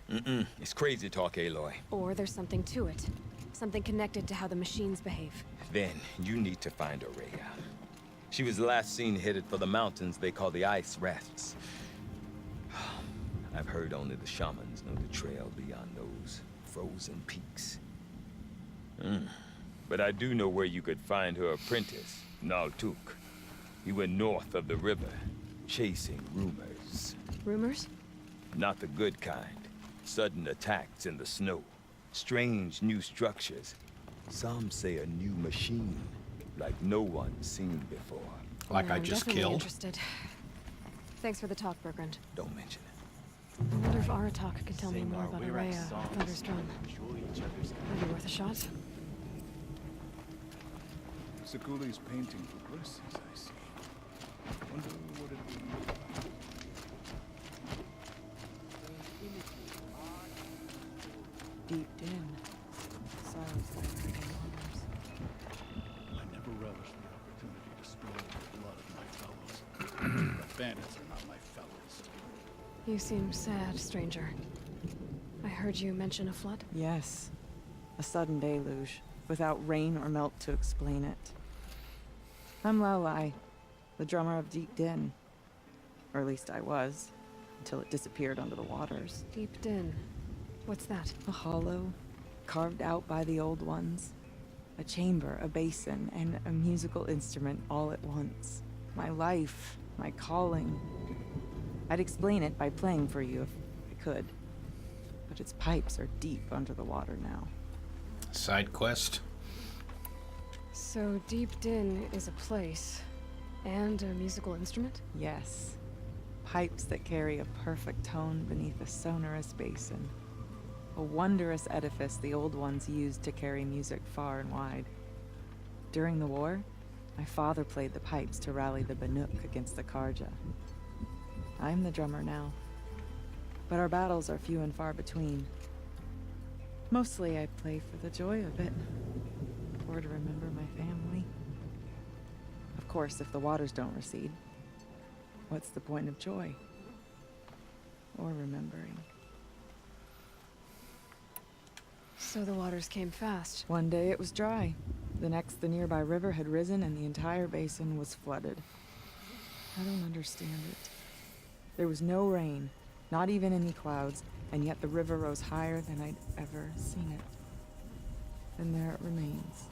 It's crazy talk, Aloy. Or there's something to it. Something connected to how the machines behave. Then you need to find Araya. She was last seen headed for the mountains they call the Ice Rafts. I've heard only the shamans know the trail beyond those frozen peaks. But I do know where you could find her apprentice, Naltuk. He went north of the river, chasing rumors. Rumors? Not the good kind. Sudden attacks in the snow. Strange new structures. Some say a new machine, like no one's seen before. Like I I'm just definitely killed. Interested. Thanks for the talk, Bergrand. Don't mention it. I wonder if Aratak can tell me more about Araya or Thunderstrom. Maybe worth a shot. Sakuli's painting progresses, I see. Wonder what it will look like. Deep in. Sorrows like hidden waters. I never relished the opportunity to spill the blood of my fellows. The bandits are not my fellows. You seem sad, stranger. I heard you mention a flood? Yes. A sudden deluge, without rain or melt to explain it. I'm Laolai, the drummer of Deep Din. Or at least I was, until it disappeared under the waters. Deep Din. What's that? A hollow, carved out by the old ones. A chamber, a basin, and a musical instrument all at once. My life, my calling. I'd explain it by playing for you if I could. But its pipes are deep under the water now. Side quest. So Deep Din is a place and a musical instrument? Yes. Pipes that carry a perfect tone beneath a sonorous basin. A wondrous edifice the old ones used to carry music far and wide. During the war, my father played the pipes to rally the Banuk against the Karja. I'm the drummer now, but our battles are few and far between. Mostly I play for the joy of it, or to remember my family. Of course, if the waters don't recede, what's the point of joy? Or remembering? So the waters came fast. One day it was dry. The next, the nearby river had risen and the entire basin was flooded. I don't understand it. There was no rain, not even any clouds, and yet the river rose higher than I'd ever seen it. And there it remains.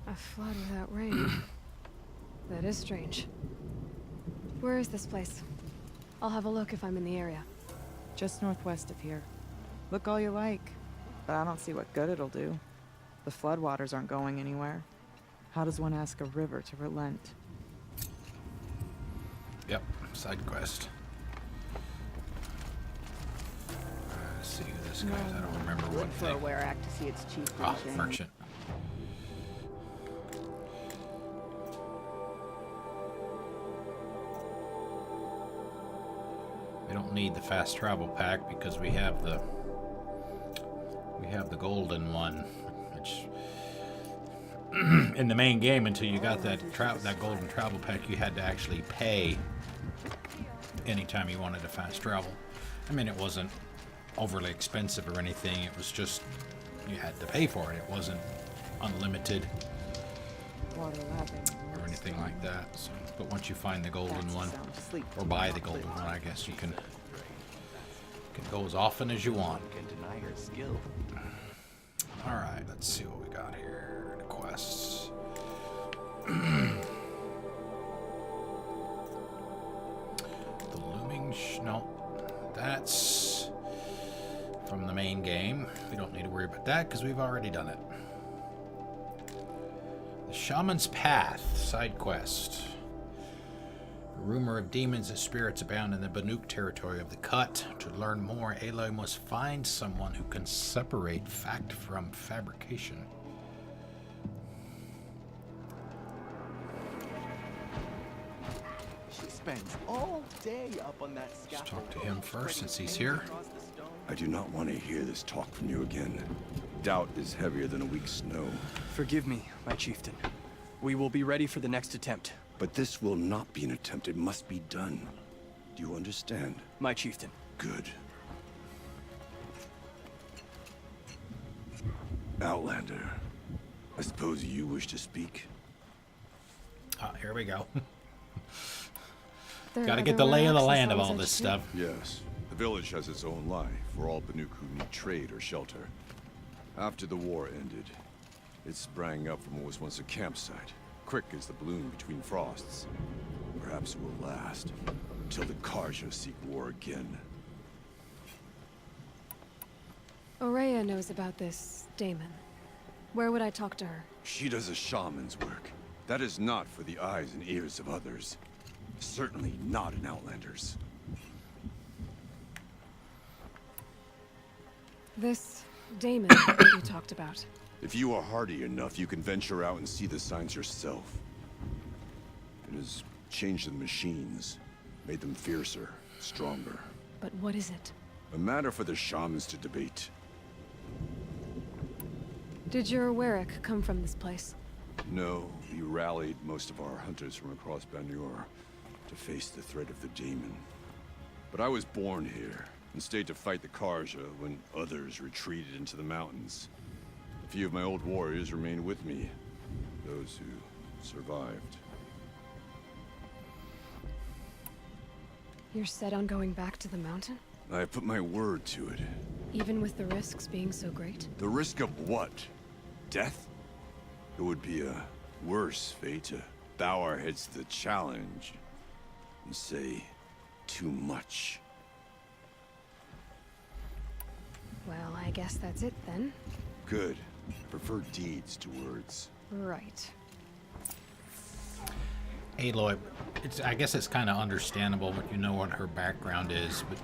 A flood without rain. That is strange. Where is this place? I'll have a look if I'm in the area. Just northwest of here. Look all you like, but I don't see what good it'll do. The floodwaters aren't going anywhere. How does one ask a river to relent? Yep, side quest. Let's see who this guy is. I don't remember what For a thing. Were Act to see its chief Ah, merchant. need the fast travel pack because we have the golden one, which in the main game, until you got that golden travel pack, you had to actually pay anytime you wanted to fast travel. I mean, it wasn't overly expensive or anything. It was just you had to pay for it. It wasn't unlimited or anything like that. So, but once you find the golden one, or buy the golden one, I guess you can go as often as you want. All right, let's see what we got here. The quests. The looming. No, that's from the main game. We don't need to worry about that because we've already done it. The Shaman's Path side quest. A rumor of demons and spirits abound in the Banuk territory of the Cut. To learn more, Aloy must find someone who can separate fact from fabrication. She spends all day up on that scaffold. Let's talk to him first since he's here. I do not want to hear this talk from you again. Doubt is heavier than a week's snow. Forgive me, my chieftain. We will be ready for the next attempt. But this will not be an attempt. It must be done. Do you understand? My chieftain. Good. Outlander, I suppose you wish to speak? Here we go. There Got to are get the other lay of the relics land of as all long as this I stuff. Yes. The village has its own life for all Banuk who need trade or shelter. After the war ended, it sprang up from what was once a campsite, quick as the bloom between frosts. Perhaps it will last until the Karja seek war again. Aurea knows about this Damon. Where would I talk to her? She does a shaman's work. That is not for the eyes and ears of others. Certainly not an Outlander's. This Damon that you talked about. If you are hardy enough, you can venture out and see the signs yourself. It has changed the machines, made them fiercer, stronger. But what is it? A matter for the shamans to debate. Did your Warwick come from this place? No, we rallied most of our hunters from across Banur to face the threat of the demon. But I was born here and stayed to fight the Karja when others retreated into the mountains. A few of my old warriors remained with me, those who survived. You're set on going back to the mountain? I have put my word to it. Even with the risks being so great? The risk of what? Death? It would be a worse fate to bow our heads to the challenge and say too much. Well, I guess that's it then. Good. Prefer deeds to words. Right. Aloy, I guess it's kind of understandable when you know what her background is, but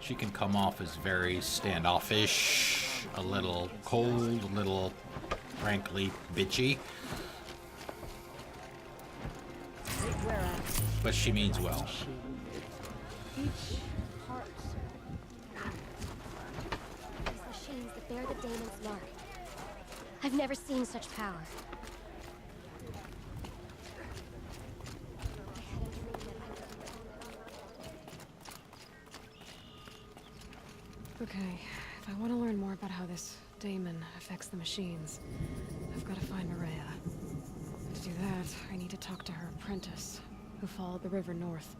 she can come off as very standoffish, a little cold, a little, frankly, bitchy. But she means well. These machines that bear the Damon's mark. I've never seen such power. Okay, if I want to learn more about how this Damon affects the machines, I've got to find Aurea. To do that, I need to talk to her apprentice, who followed the river north.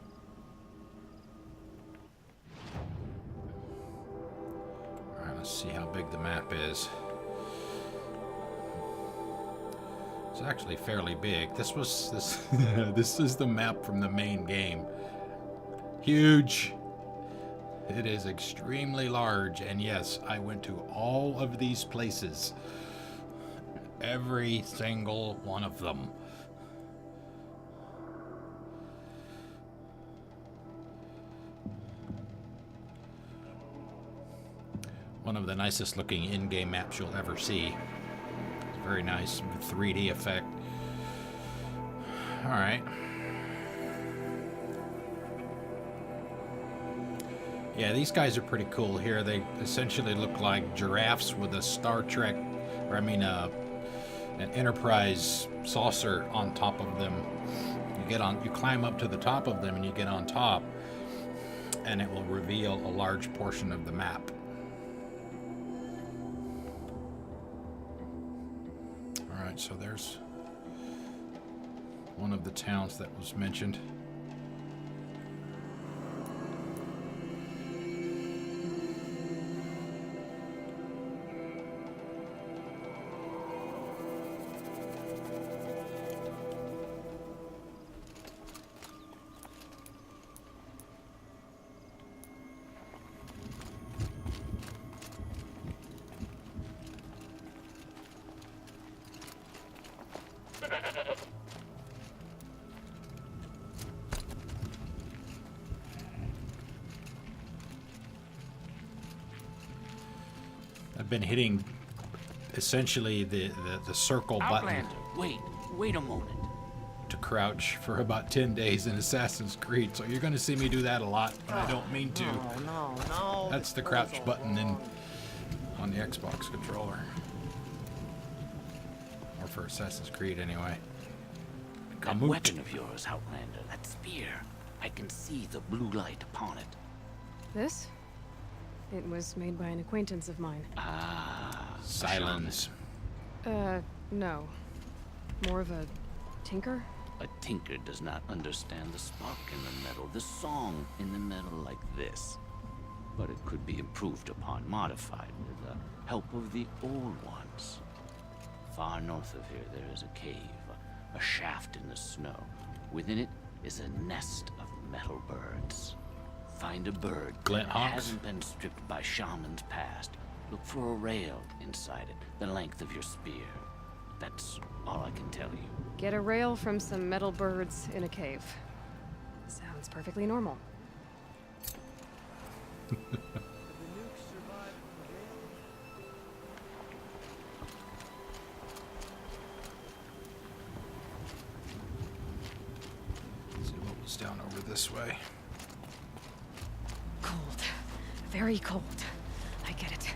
Alright, let's see how big the map is. It's actually fairly big. This is the map from the main game. Huge. It is extremely large, and yes, I went to all of these places. Every single one of them. One of the nicest looking in-game maps you'll ever see. It's very nice 3D effect. Alright. Yeah, these guys are pretty cool here. They essentially look like giraffes with a Star Trek, or I mean, an Enterprise saucer on top of them. You climb up to the top of them, and you get on top, and it will reveal a large portion of the map. All right, so there's one of the towns that was mentioned. I've been hitting essentially the circle button Wait a moment. to crouch for about 10 days in Assassin's Creed, so you're going to see me do that a lot, but I don't mean to. No. That's the crouch button on the Xbox controller. Or for Assassin's Creed, anyway. That weapon of yours, Outlander, that spear. I can see the blue light upon it. This? It was made by an acquaintance of mine. Ah. Silence. No. More of a tinker? A tinker does not understand the spark in the metal, the song in the metal like this. But it could be improved upon, modified with the help of the old ones. Far north of here there is a cave, a shaft in the snow. Within it is a nest of metal birds. Find a bird Glint that hawks? hasn't been stripped by shamans past. Look for a rail inside it, the length of your spear. That's all I can tell you. Get a rail from some metal birds in a cave. Sounds perfectly normal. Let's see what was down over this way. Cold. Very cold. I get it.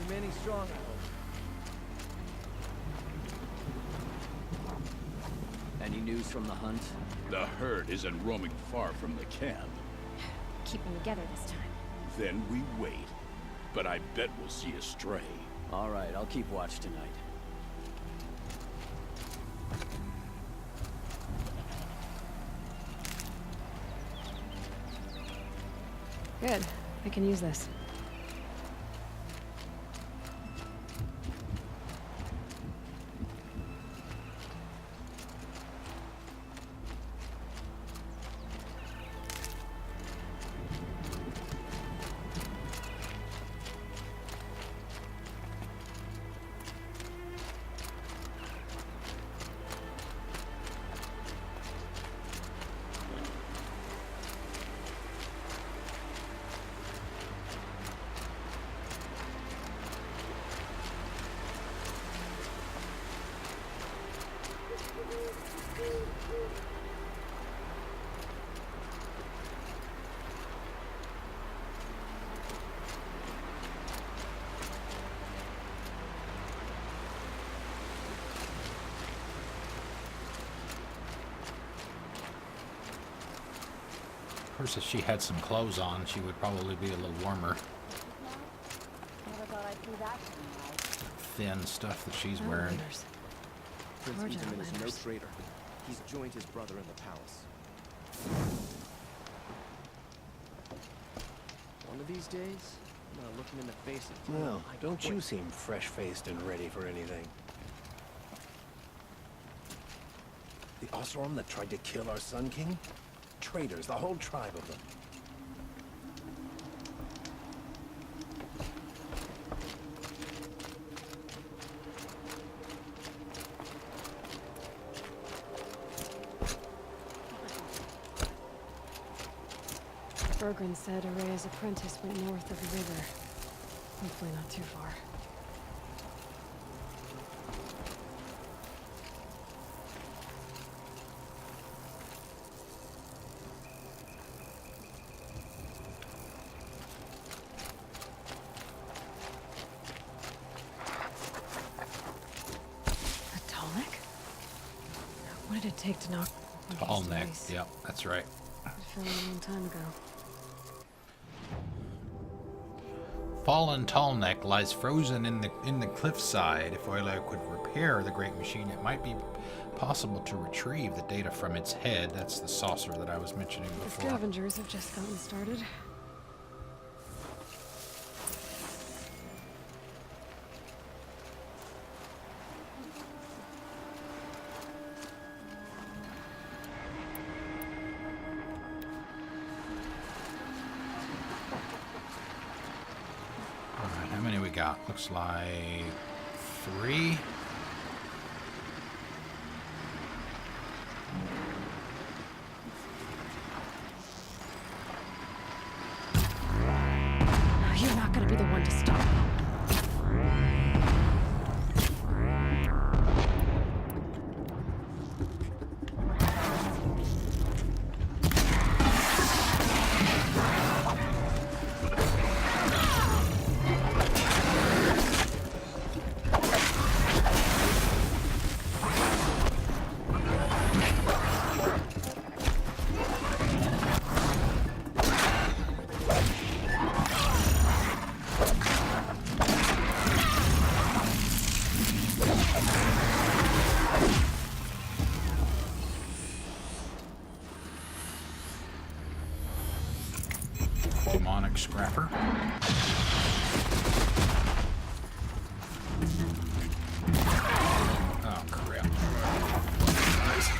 Remaining strong. Any news from the hunt? The herd isn't roaming far from the camp. Keep them together this time. Then we wait. But I bet we'll see a stray. All right, I'll keep watch tonight. Good. I can use this. Of course, if she had some clothes on, she would probably be a little warmer. Never thought I'd see that one, right? Thin stuff that she's wearing. Outlanders. Prince Large Ethan is no outlanders. traitor. He's joined his brother in the palace. One of these days, I'm gonna look him in the face and tell Well, him I don't you quit. seem fresh-faced and ready for anything. The Osram that tried to kill our Sun King? Traitors, the whole tribe of them. Bergren said Araya's apprentice went north of the river. Hopefully not too far. What did it take to knock Tall neck. Yep, that's right. It felt a long time ago. Fallen Tallneck lies frozen in the cliffside. If Euler could repair the great machine, it might be possible to retrieve the data from its head. That's the saucer that I was mentioning The before. scavengers have just gotten started. Alright, how many we got? Looks like 3. You're not gonna be the one to stop. Demonic scrapper. Oh crap. Nice.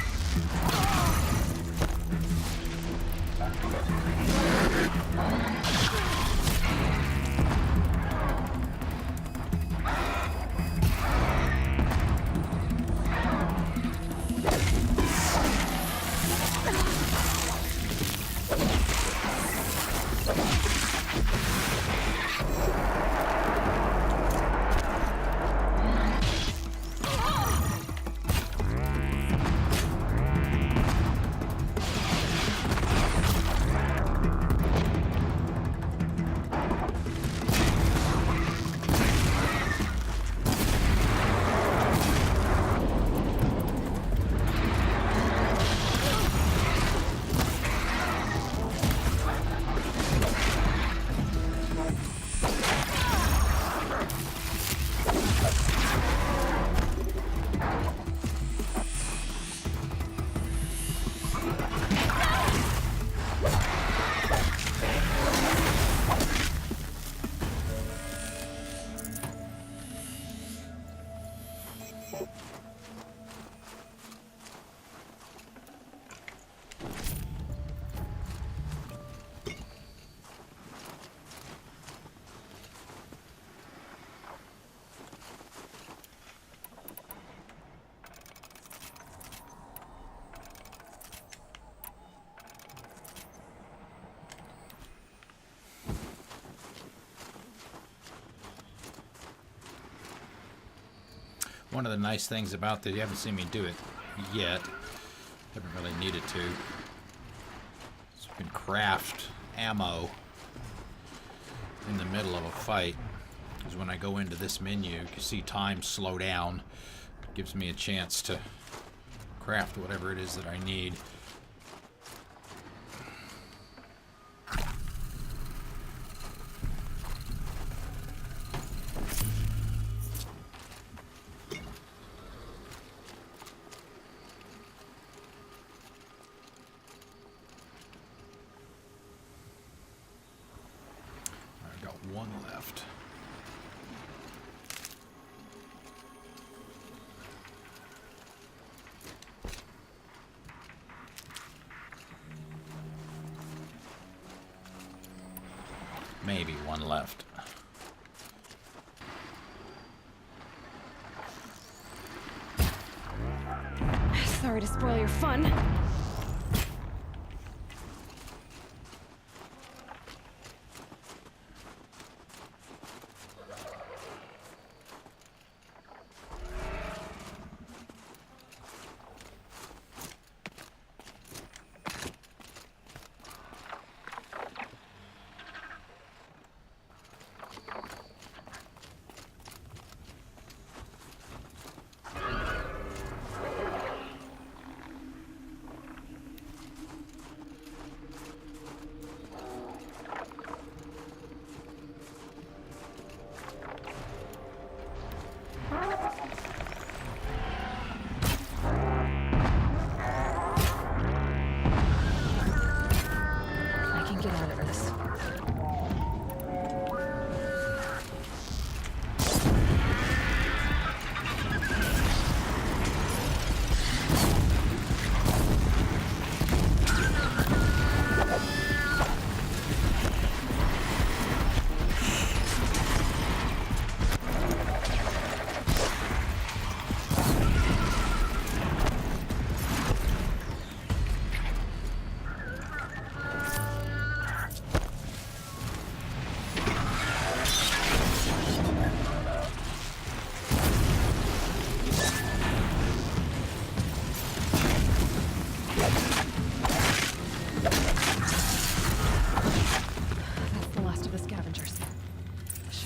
One of the nice things about this, you haven't seen me do it yet, haven't really needed to, is you can craft ammo in the middle of a fight. Because when I go into this menu, you can see time slow down. It gives me a chance to craft whatever it is that I need. I've got one left. Maybe one left. Sorry to spoil your fun.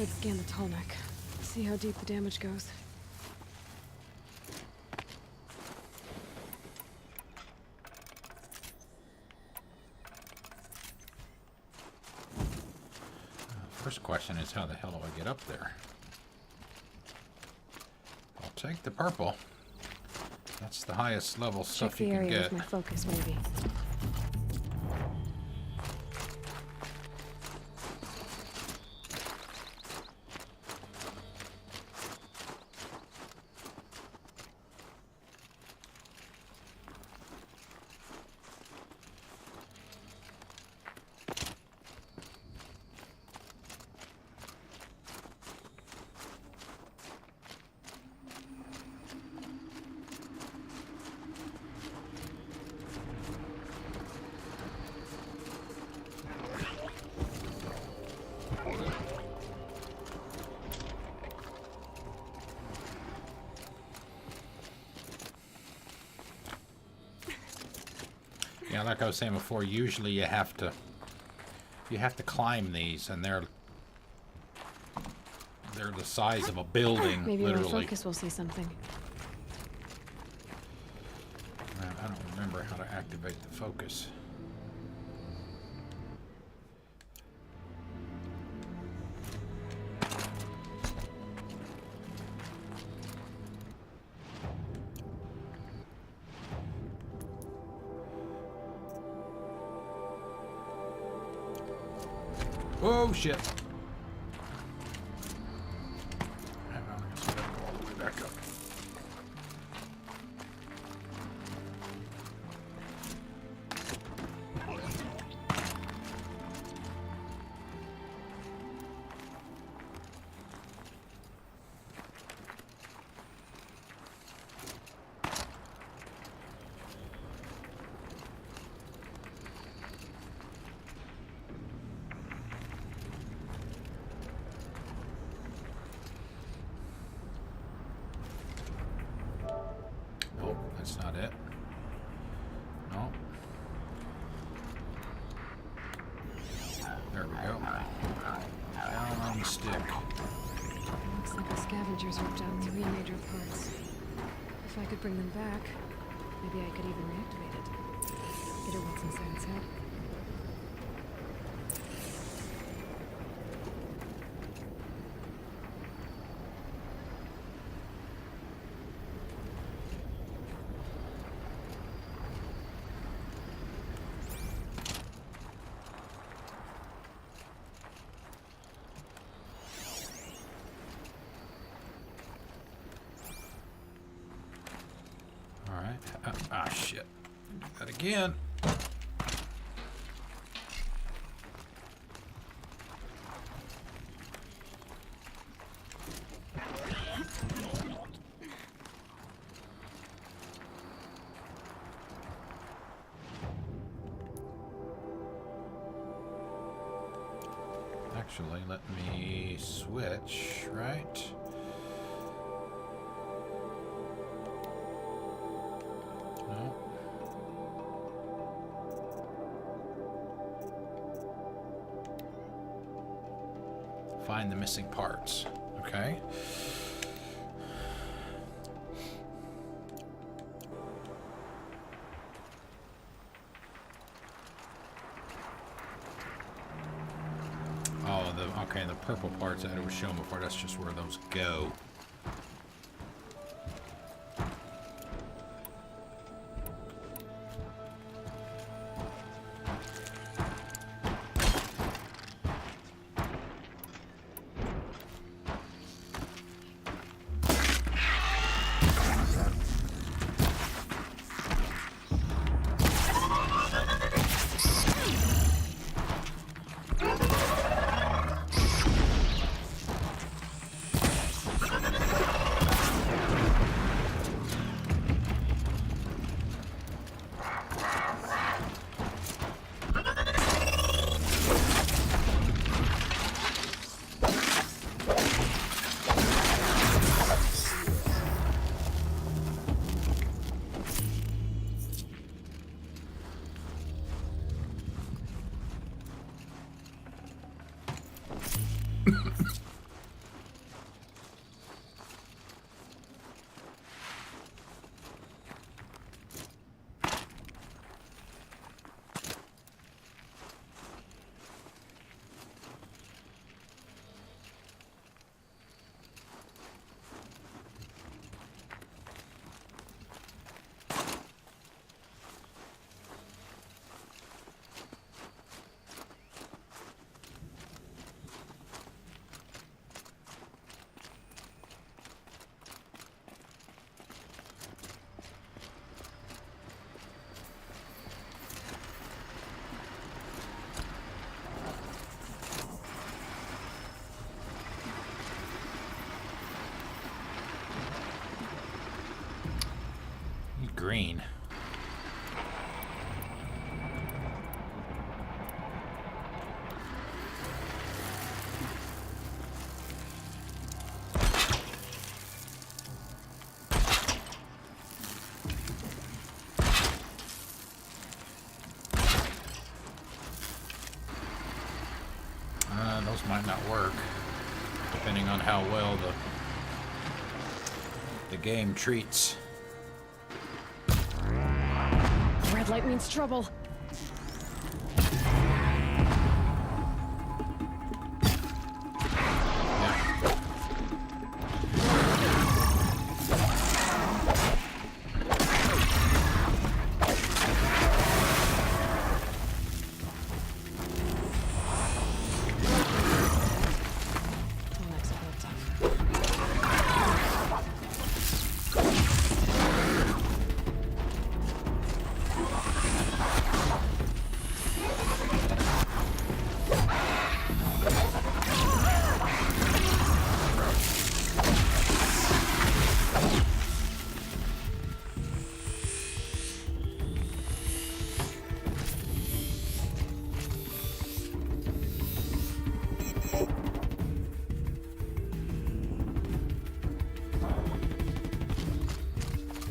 should scan the tall neck. See how deep the damage goes. First question is, how the hell do I get up there? I'll take the purple. That's the highest level stuff you can Check the area get. with my focus, maybe. Yeah, like I was saying before, usually you have to climb these, and they're the size of a building, Maybe literally. my focus will see something. I don't remember how to activate the focus. Oh shit. Hang on, I guess I gotta go all the way back up. Nope, that's not it. No. There we go. Down on the stick. Looks like the scavengers ripped out 3 major parts. If I could bring them back, maybe I could even reactivate it. Get it what's inside its head. Ah, shit. That again. Actually, let me switch, right? No. Find the missing parts. Okay. Oh, okay, the purple parts that I was shown before, that's just where those go. need green. Those might not work, depending on how well the game treats. Red light means trouble.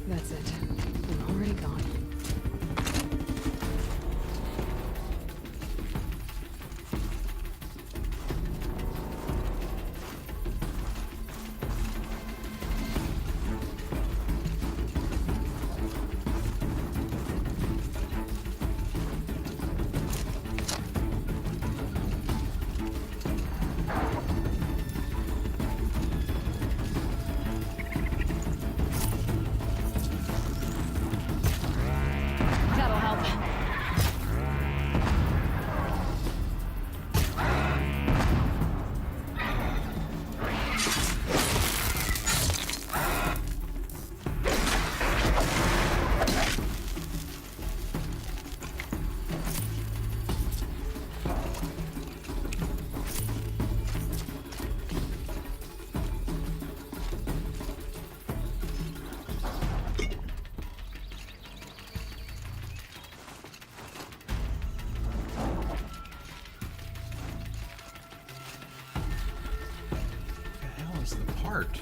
That's it. I'm already gone. That'll help. The hell is the part?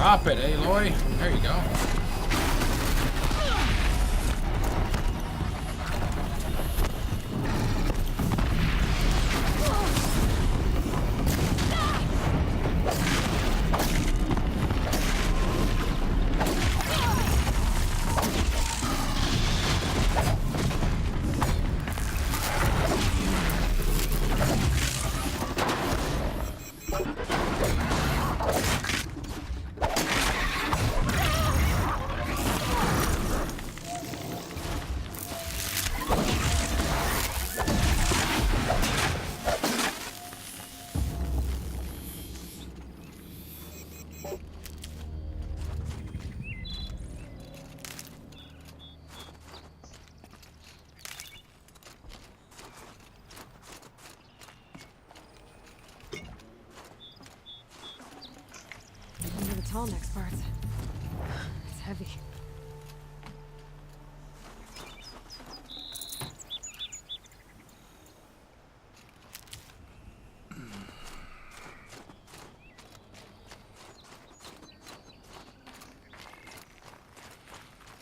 Drop it, Aloy. There you go. Into the tall next part. It's heavy.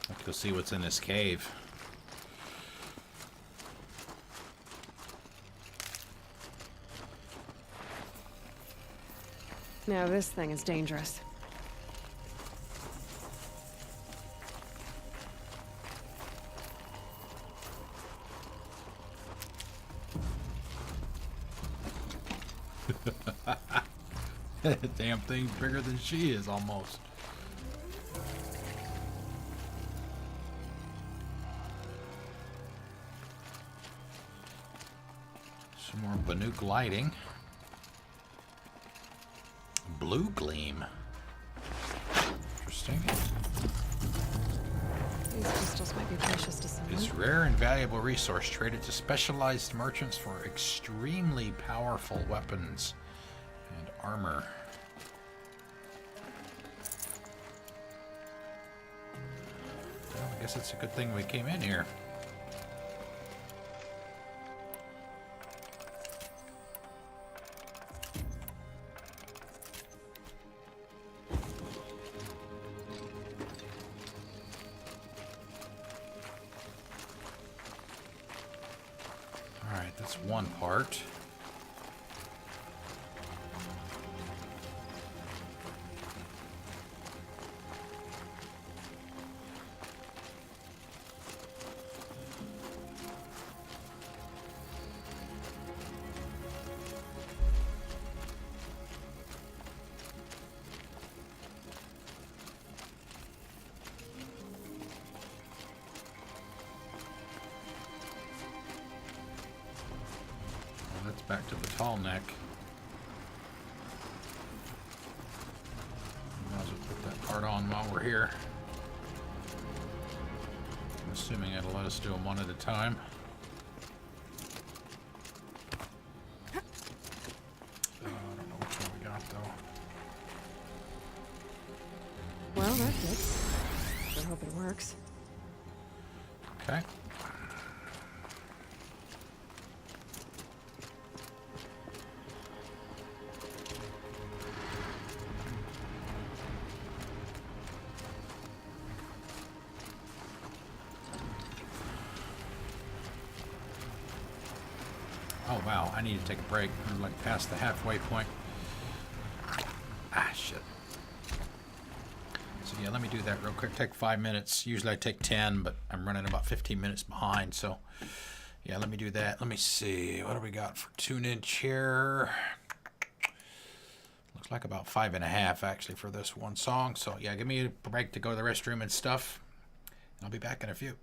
Let's go see what's in this cave. Now this thing is dangerous. Damn thing's bigger than she is almost. Some more Banuk lighting. Blue gleam. Interesting. These crystals might be precious to someone. This rare and valuable resource traded to specialized merchants for extremely powerful weapons and armor. Well, I guess it's a good thing we came in here. Alright, that's one part. That's back to the tall neck. Might as well put that part on while we're here. I'm assuming it'll let us do them one at a time. I don't know which one we got though. Well, that fits. I hope it works. Okay. Oh wow, I need to take a break. I'm like past the halfway point. Ah, shit. So yeah, let me do that real quick. Take 5 minutes. Usually I take 10, but I'm running about 15 minutes behind. So yeah, let me do that. Let me see. What do we got for tune-inch here? Looks like about 5.5 actually for this one song. So yeah, give me a break to go to the restroom and stuff. I'll be back in a few.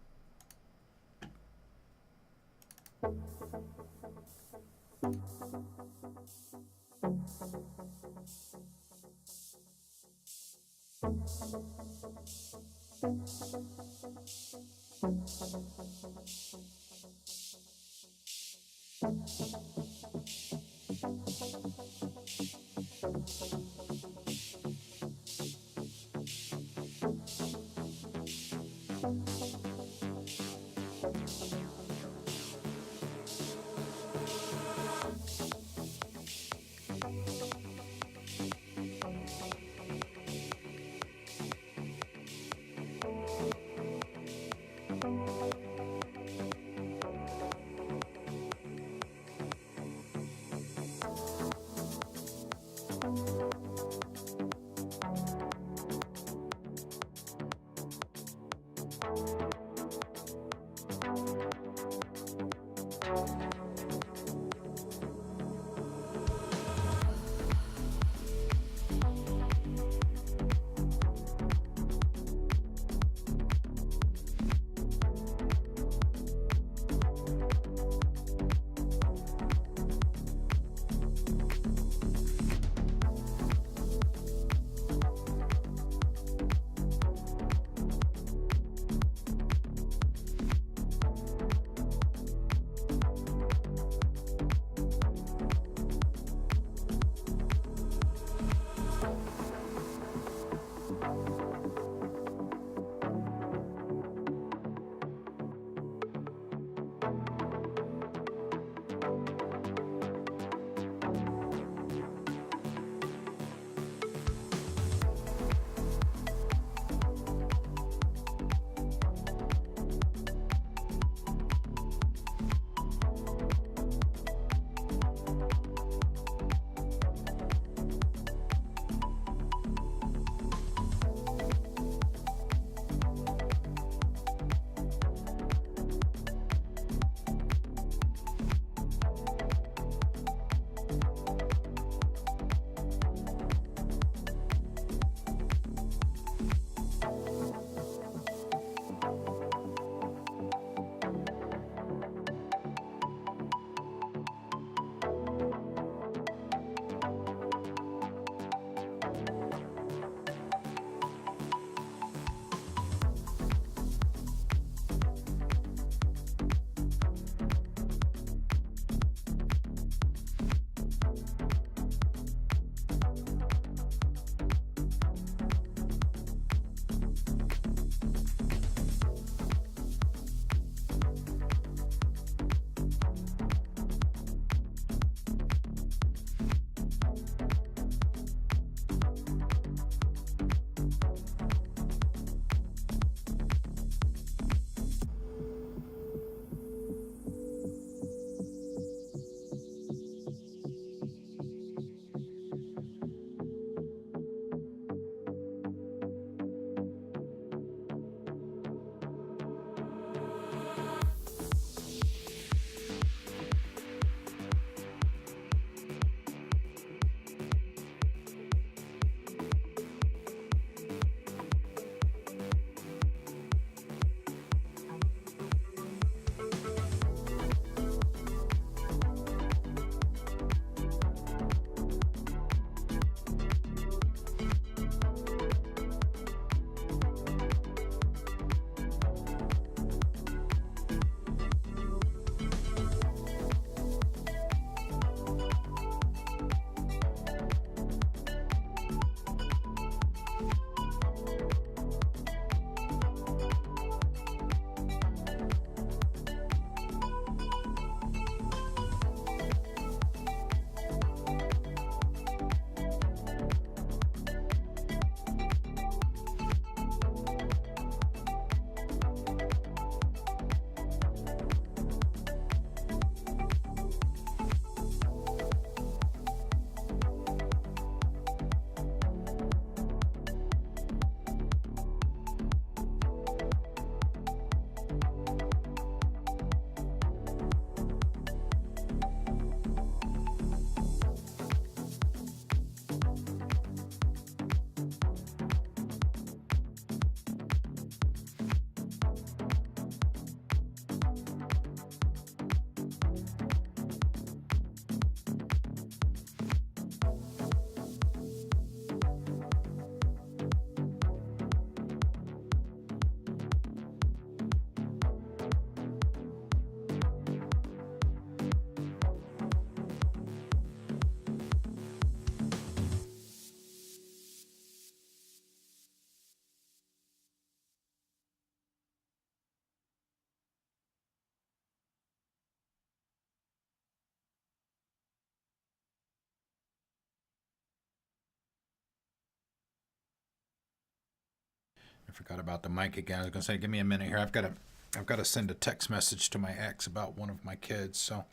forgot about the mic again. I was gonna say, give me a minute here. I've got to send a text message to my ex about one of my kids. So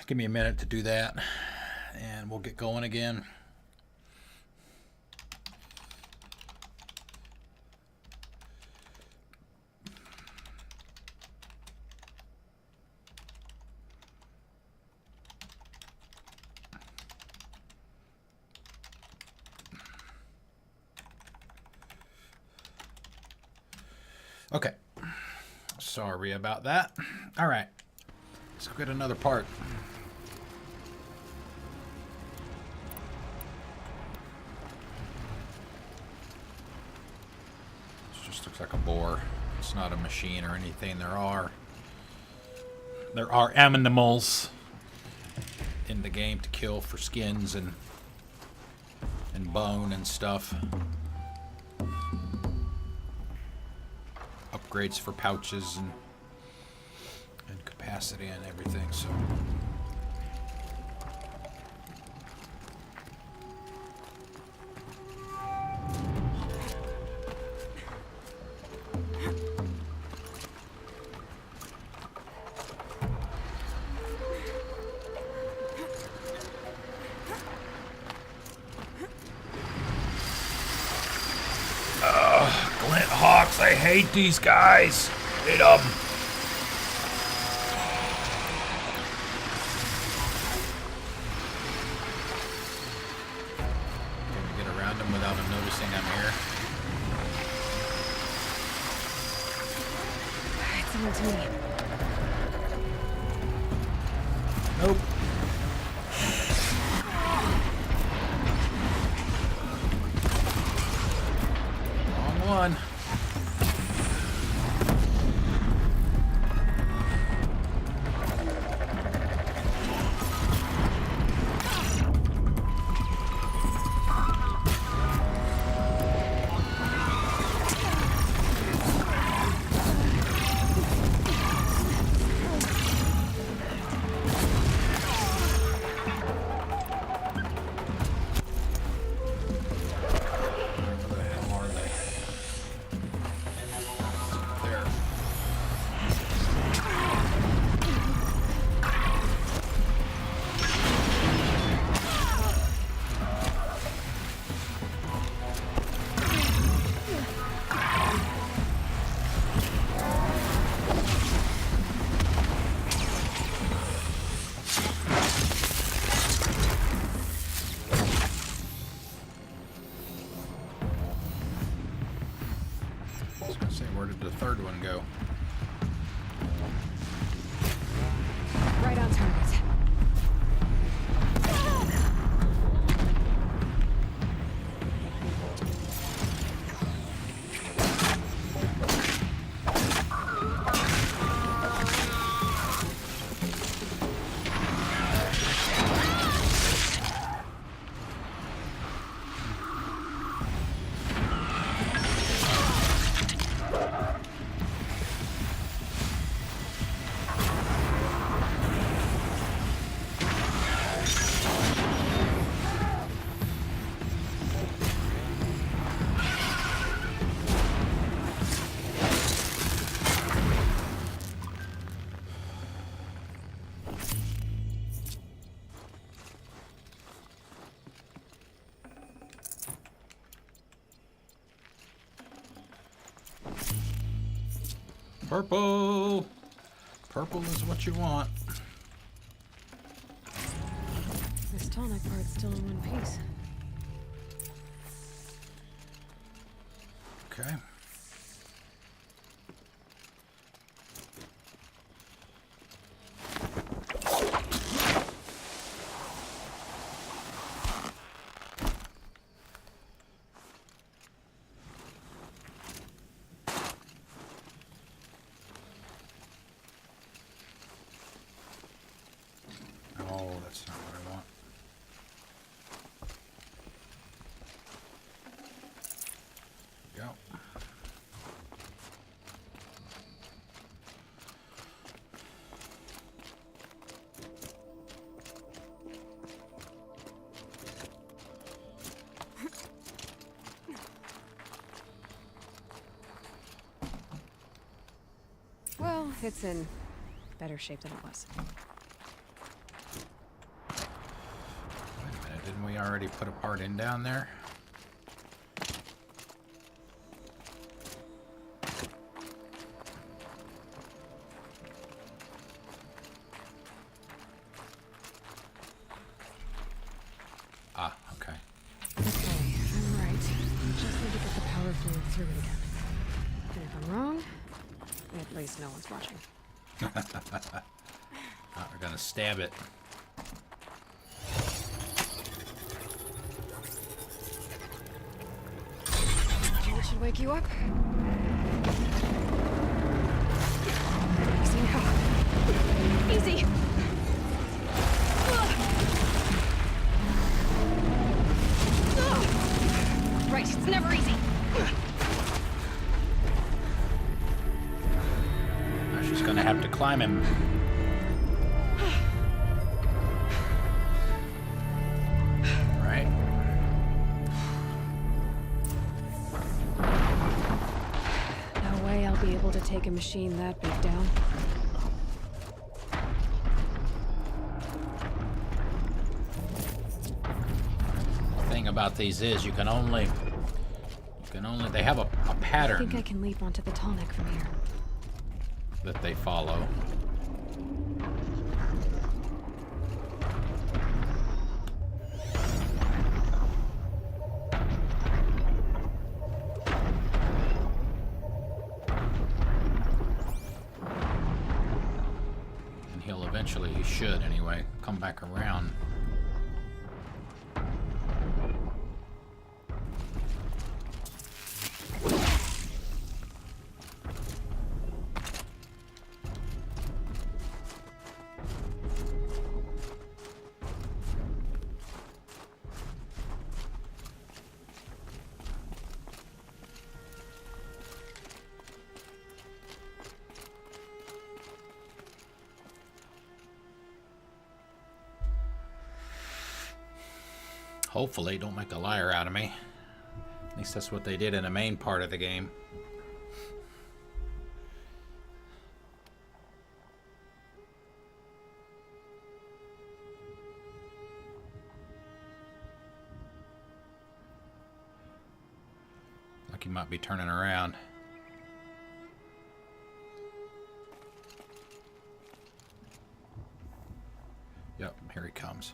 give me a minute to do that, and we'll get going again. Okay, sorry about that. All right, let's go get another part. This just looks like a boar. It's not a machine or anything. There are animals in the game to kill for skins and bone and stuff. Upgrades for pouches and capacity and everything, so Glint Hawks, I hate these guys. Hate them. Can we get around them without them noticing I'm here? It's on to me. Nope. Wrong one. Where did the third one go? Right on target. Purple! Purple is what you want. This tonic part's still in one piece. Okay. Oh, that's not what I want. Go. it's in better shape than it was. Wait a minute, didn't we already put a part in down there? Ah, okay. Okay, I'm right. I just need to get the power flowing through it again. And if I'm wrong, at least no one's watching. We're gonna stab it. That should wake you up. Easy now. Easy! Right, it's never easy. Now she's gonna have to climb him. Right. No way I'll be able to take a machine that big down. Thing about these is you can only they have a I pattern think I can leap onto the tall neck from here. that they follow. And he'll eventually, he should anyway, come back around. Hopefully, don't make a liar out of me. At least that's what they did in the main part of the game. Like he might be turning around. Yep, here he comes.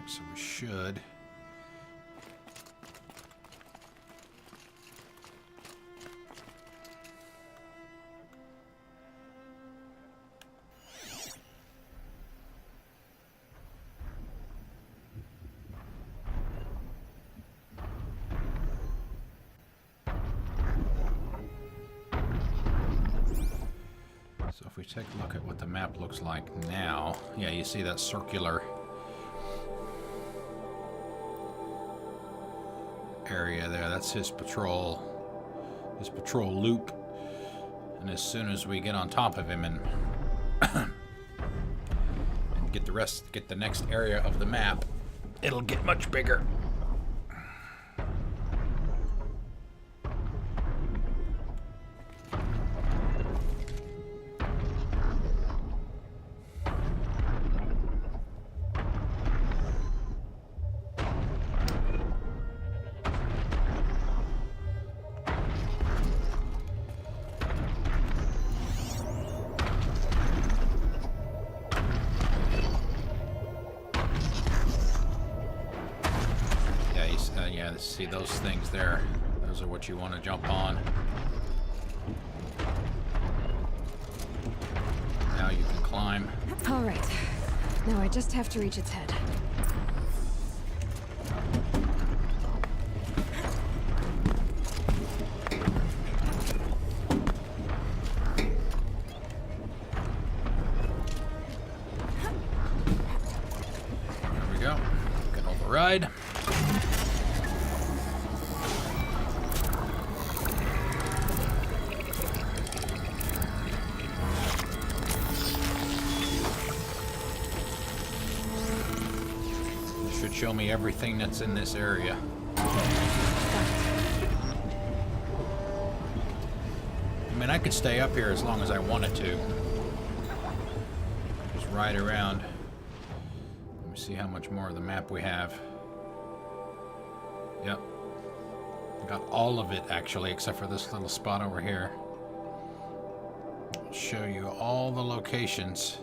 So we should. So if we take a look at what the map looks like now, yeah, you see that circular area there. That's his patrol loop. And as soon as we get on top of him and and get the next area of the map, it'll get much bigger. See those things there? Those are what you want to jump on. Now you can climb. All right. Now I just have to reach its head. There we go. Can override. show me everything that's in this area. I mean, I could stay up here as long as I wanted to. Just ride around. Let me see how much more of the map we have. Yep. Got all of it, actually, except for this little spot over here. I'll show you all the locations.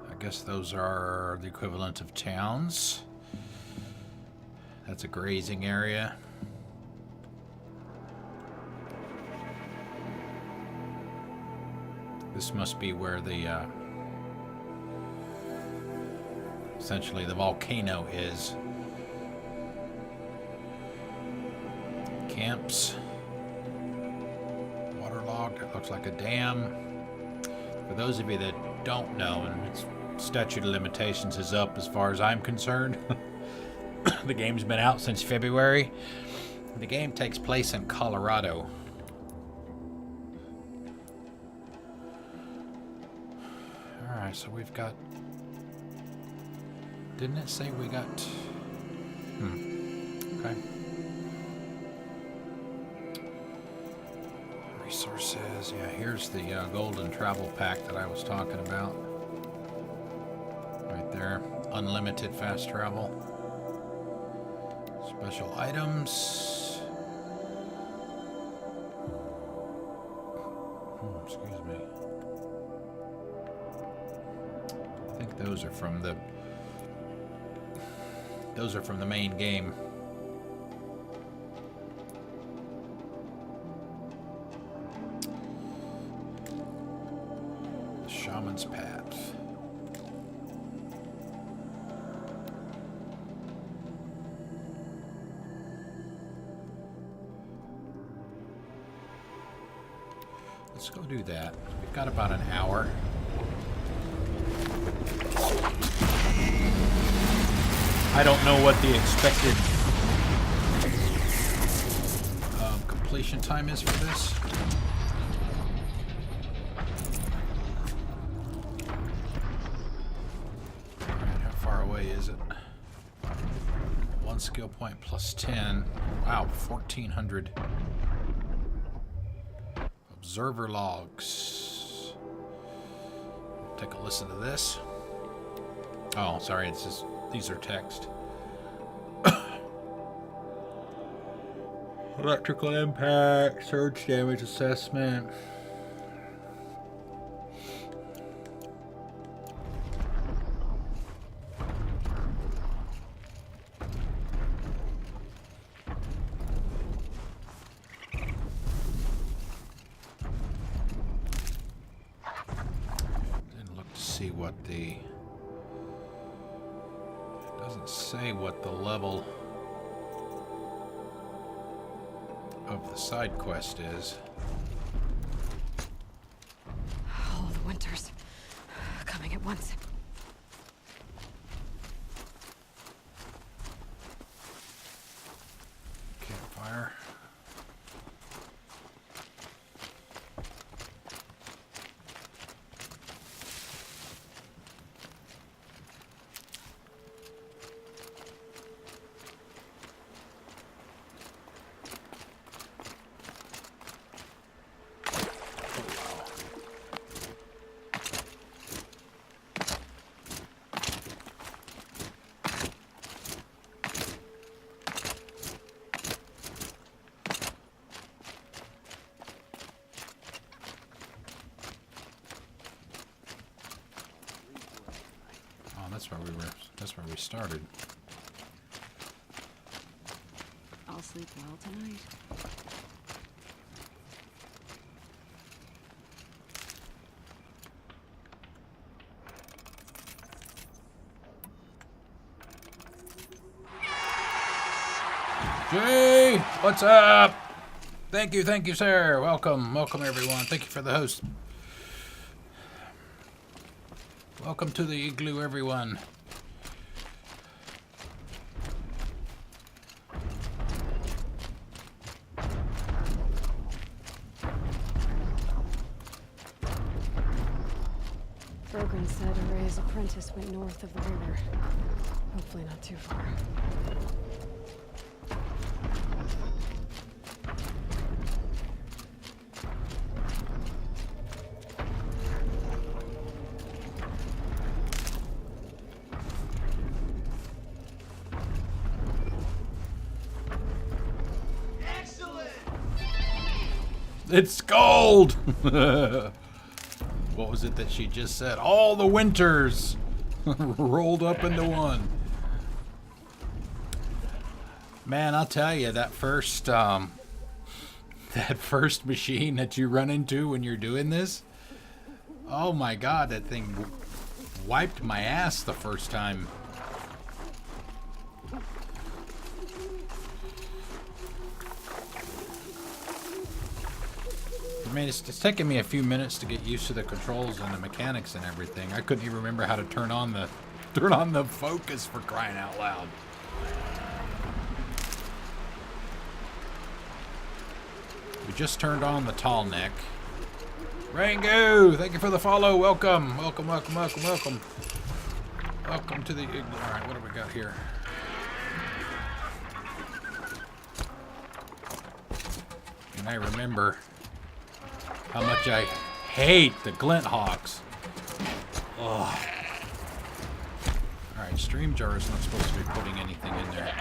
I guess those are the equivalent of towns. That's a grazing area. This must be where the, essentially the volcano is. Camps. Waterlogged, it looks like a dam. For those of you that don't know, and its statute of limitations is up as far as I'm concerned. The game's been out since February. The game takes place in Colorado. Alright, so we've got... Didn't it say we got... Okay. Resources. Yeah, here's the golden travel pack that I was talking about. Right there. Unlimited fast travel. Special items. Excuse me. I think those are from the main game. The Shaman's Path. Let's go do that. We've got about an hour. I don't know what the expected completion time is for this. Alright, how far away is it? 1 skill point plus 10. Wow, 1,400. Observer logs. Take a listen to this. Oh, sorry, it's just these are text. Electrical impact, surge damage assessment. Didn't look to see what the... Doesn't say what the level of the side quest is. All the winters coming at once. Campfire. That's where we started. I'll sleep well tonight. Jay, what's up? Thank you, sir. Welcome everyone. Thank you for the host. Welcome to the igloo, everyone. Bergren said Array's apprentice went north of the river. Hopefully not too far. It's gold! What was it that she just said? All the winters rolled up into one. Man, I'll tell you, that first machine that you run into when you're doing this, oh my god, that thing wiped my ass the first time. I mean, it's taken me a few minutes to get used to the controls and the mechanics and everything. I couldn't even remember how to turn on the focus, for crying out loud. We just turned on the tall neck. Rango, thank you for the follow. Welcome, welcome, welcome, welcome, welcome. Welcome to the. All right, what have we got here? And I remember how much I hate the glint hawks. Ugh. Alright, stream jar is not supposed to be putting anything in there.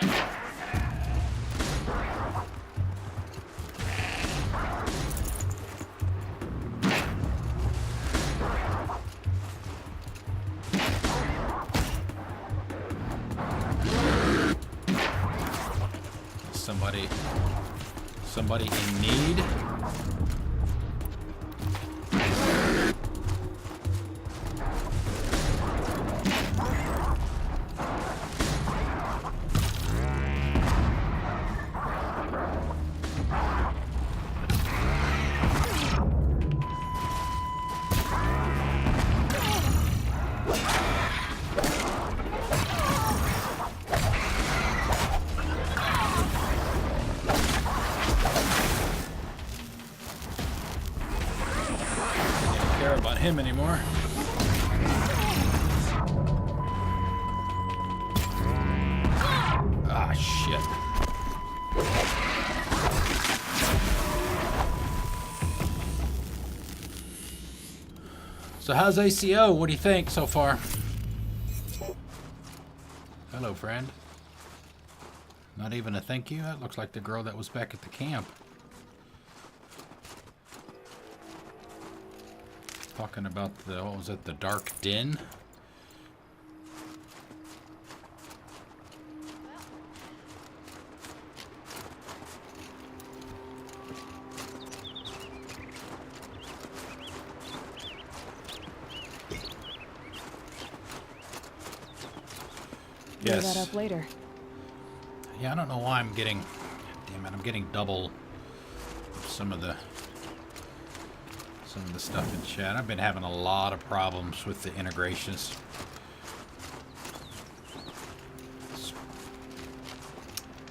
Somebody in need. Him anymore. Ah, shit. So how's ACO? What do you think so far? Hello, friend. Not even a thank you? That looks like the girl that was back at the camp. Talking about the, what was it, the Dark Den? Yes. Blow that up later. Yeah, I don't know why I'm getting, damn it, I'm getting double some of the stuff in chat. I've been having a lot of problems with the integrations.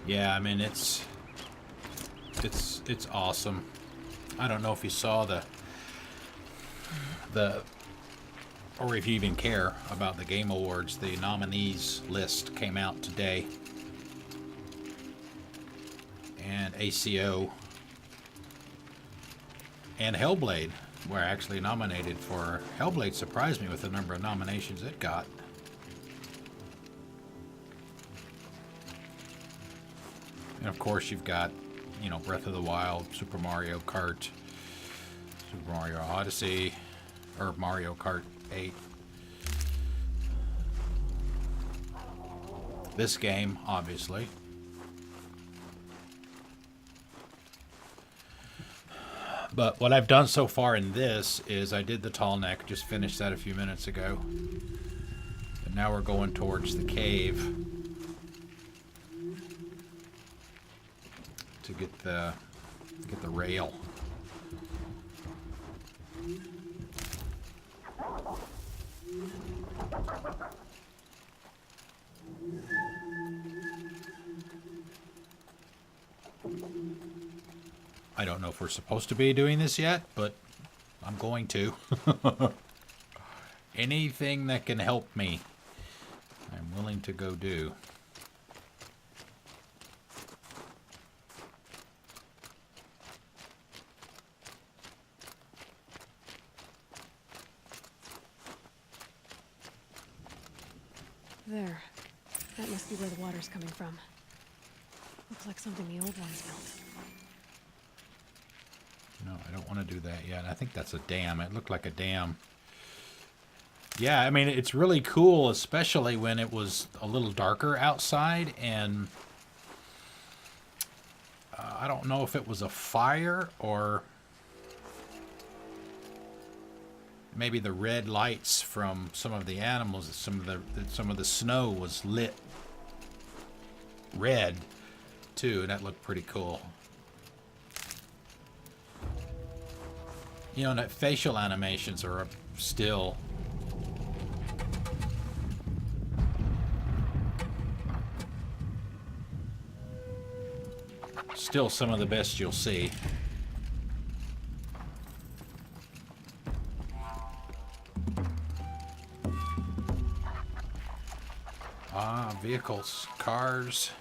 Yeah, I mean it's awesome. I don't know if you saw the or if you even care about the Game Awards. The nominees list came out today, and ACO and Hellblade were actually nominated for. Hellblade surprised me with the number of nominations it got. And of course you've got, you know, Breath of the Wild, Super Mario Kart, Super Mario Odyssey, or Mario Kart 8. This game, obviously. But what I've done so far in this is I did the tall neck, just finished that a few minutes ago. And now we're going towards the cave to get the rail. I don't know if we're supposed to be doing this yet, but I'm going to. Anything that can help me, I'm willing to go do. There. That must be where the water's coming from. Looks like something the old ones built. No, I don't want to do that yet. I think that's a dam. It looked like a dam. Yeah, I mean, it's really cool, especially when it was a little darker outside, and I don't know if it was a fire or maybe the red lights from some of the animals, some of the snow was lit red too, and that looked pretty cool. You know, that facial animations are still some of the best you'll see. Ah, vehicles, cars.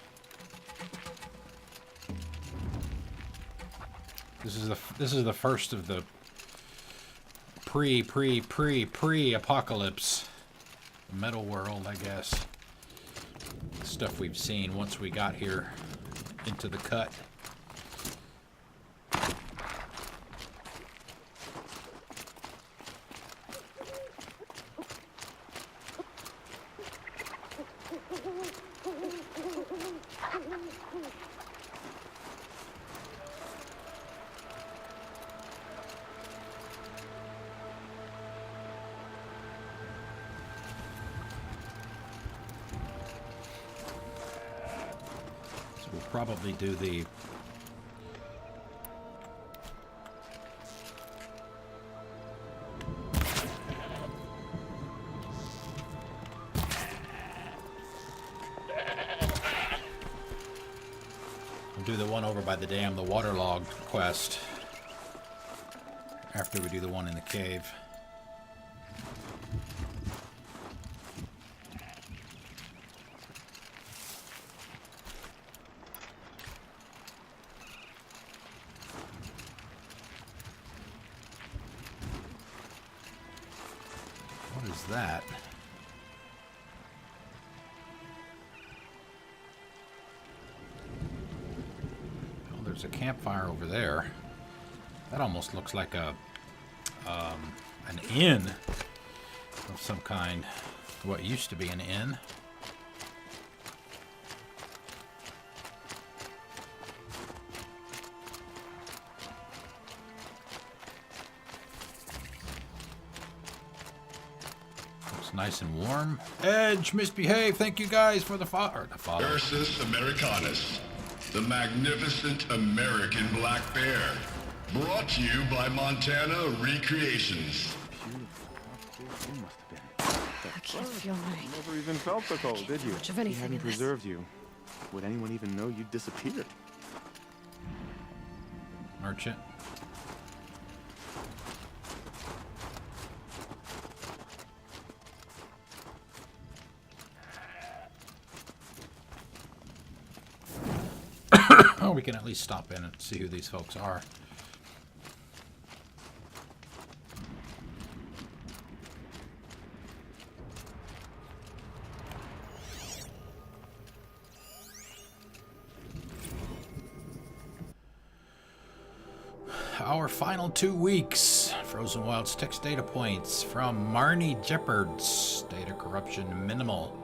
This is the first of the pre-apocalypse metal world, I guess. Stuff we've seen once we got here into the cut. We'll probably do the one over by the dam, the waterlogged quest, after we do the one in the cave. What is that? Oh, there's a campfire over there. That almost looks like an inn of some kind. What used to be an inn. Nice and warm. Edge, misbehave. Thank you guys for the follow. Ursus Americanus, the magnificent American black bear. Brought to you by Montana Recreations. I can't feel my... You never even felt the cold, did you? Much of anything He hadn't in this. preserved you. Would anyone even know you disappeared? Merchant. Oh, we can at least stop in and see who these folks are. Our final 2 weeks. Frozen Wilds text data points from Marnie Jeppards. Data corruption minimal.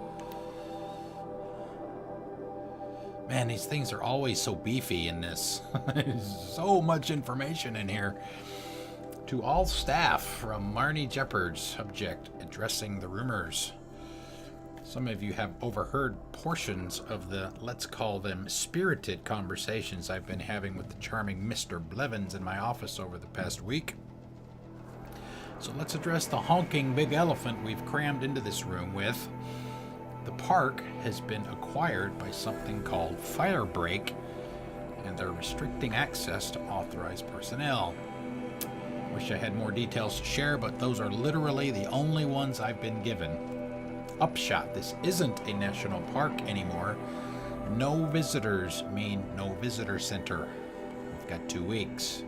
Man, these things are always so beefy in this. There's so much information in here. To all staff from Marnie Jeppards. Subject, addressing the rumors. Some of you have overheard portions of the, let's call them, spirited conversations I've been having with the charming Mr. Blevins in my office over the past week. So let's address the honking big elephant we've crammed into this room with. The park has been acquired by something called Firebreak, and they're restricting access to authorized personnel. Wish I had more details to share, but those are literally the only ones I've been given. Upshot, this isn't a national park anymore. No visitors mean no visitor center. We've got 2 weeks.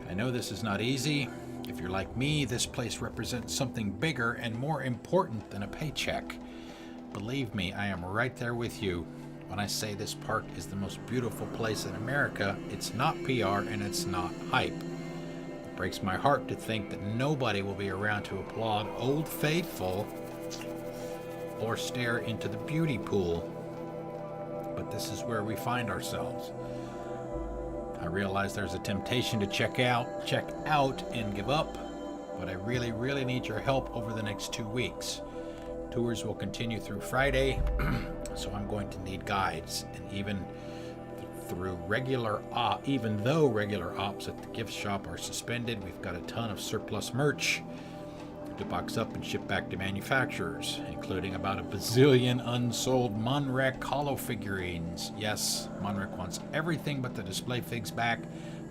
I know this is not easy. If you're like me, this place represents something bigger and more important than a paycheck. Believe me, I am right there with you. When I say this park is the most beautiful place in America, it's not PR and it's not hype. It breaks my heart to think that nobody will be around to applaud Old Faithful or stare into the beauty pool. But this is where we find ourselves. I realize there's a temptation to check out and give up, but I really, really need your help over the next 2 weeks. Tours will continue through Friday, so I'm going to need guides, and even though regular ops at the gift shop are suspended, we've got a ton of surplus merch to box up and ship back to manufacturers, including about a bazillion unsold Monrek holo figurines. Yes, Monrek wants everything but the display figs back.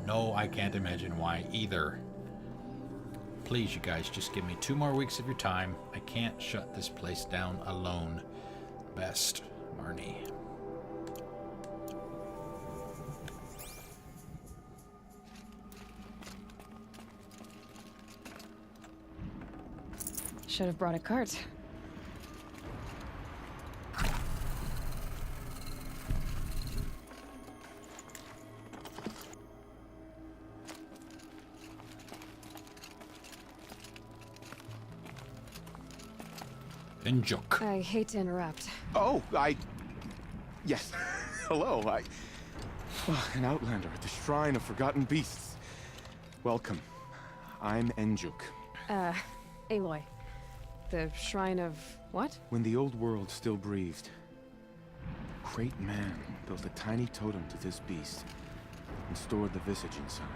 No, I can't imagine why either. Please, you guys, just give me 2 more weeks of your time. I can't shut this place down alone. Best, Marnie. Should have brought a cart. Enjuk. I hate to interrupt. Oh, yes. Hello, an outlander at the Shrine of Forgotten Beasts. Welcome. I'm Enjuk. Aloy. The Shrine of what? When the old world still breathed, a great man built a tiny totem to this beast and stored the visage inside.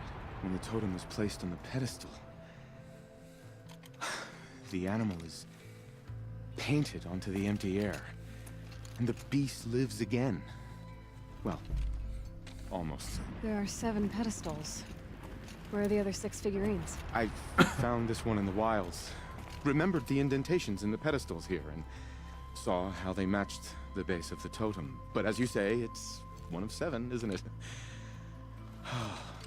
When the totem was placed on the pedestal, the animal is painted onto the empty air, and the beast lives again. Well, almost. There are 7 pedestals. Where are the other 6 figurines? I found this one in the wilds. Remembered the indentations in the pedestals here, and saw how they matched the base of the totem. But as you say, it's one of 7, isn't it?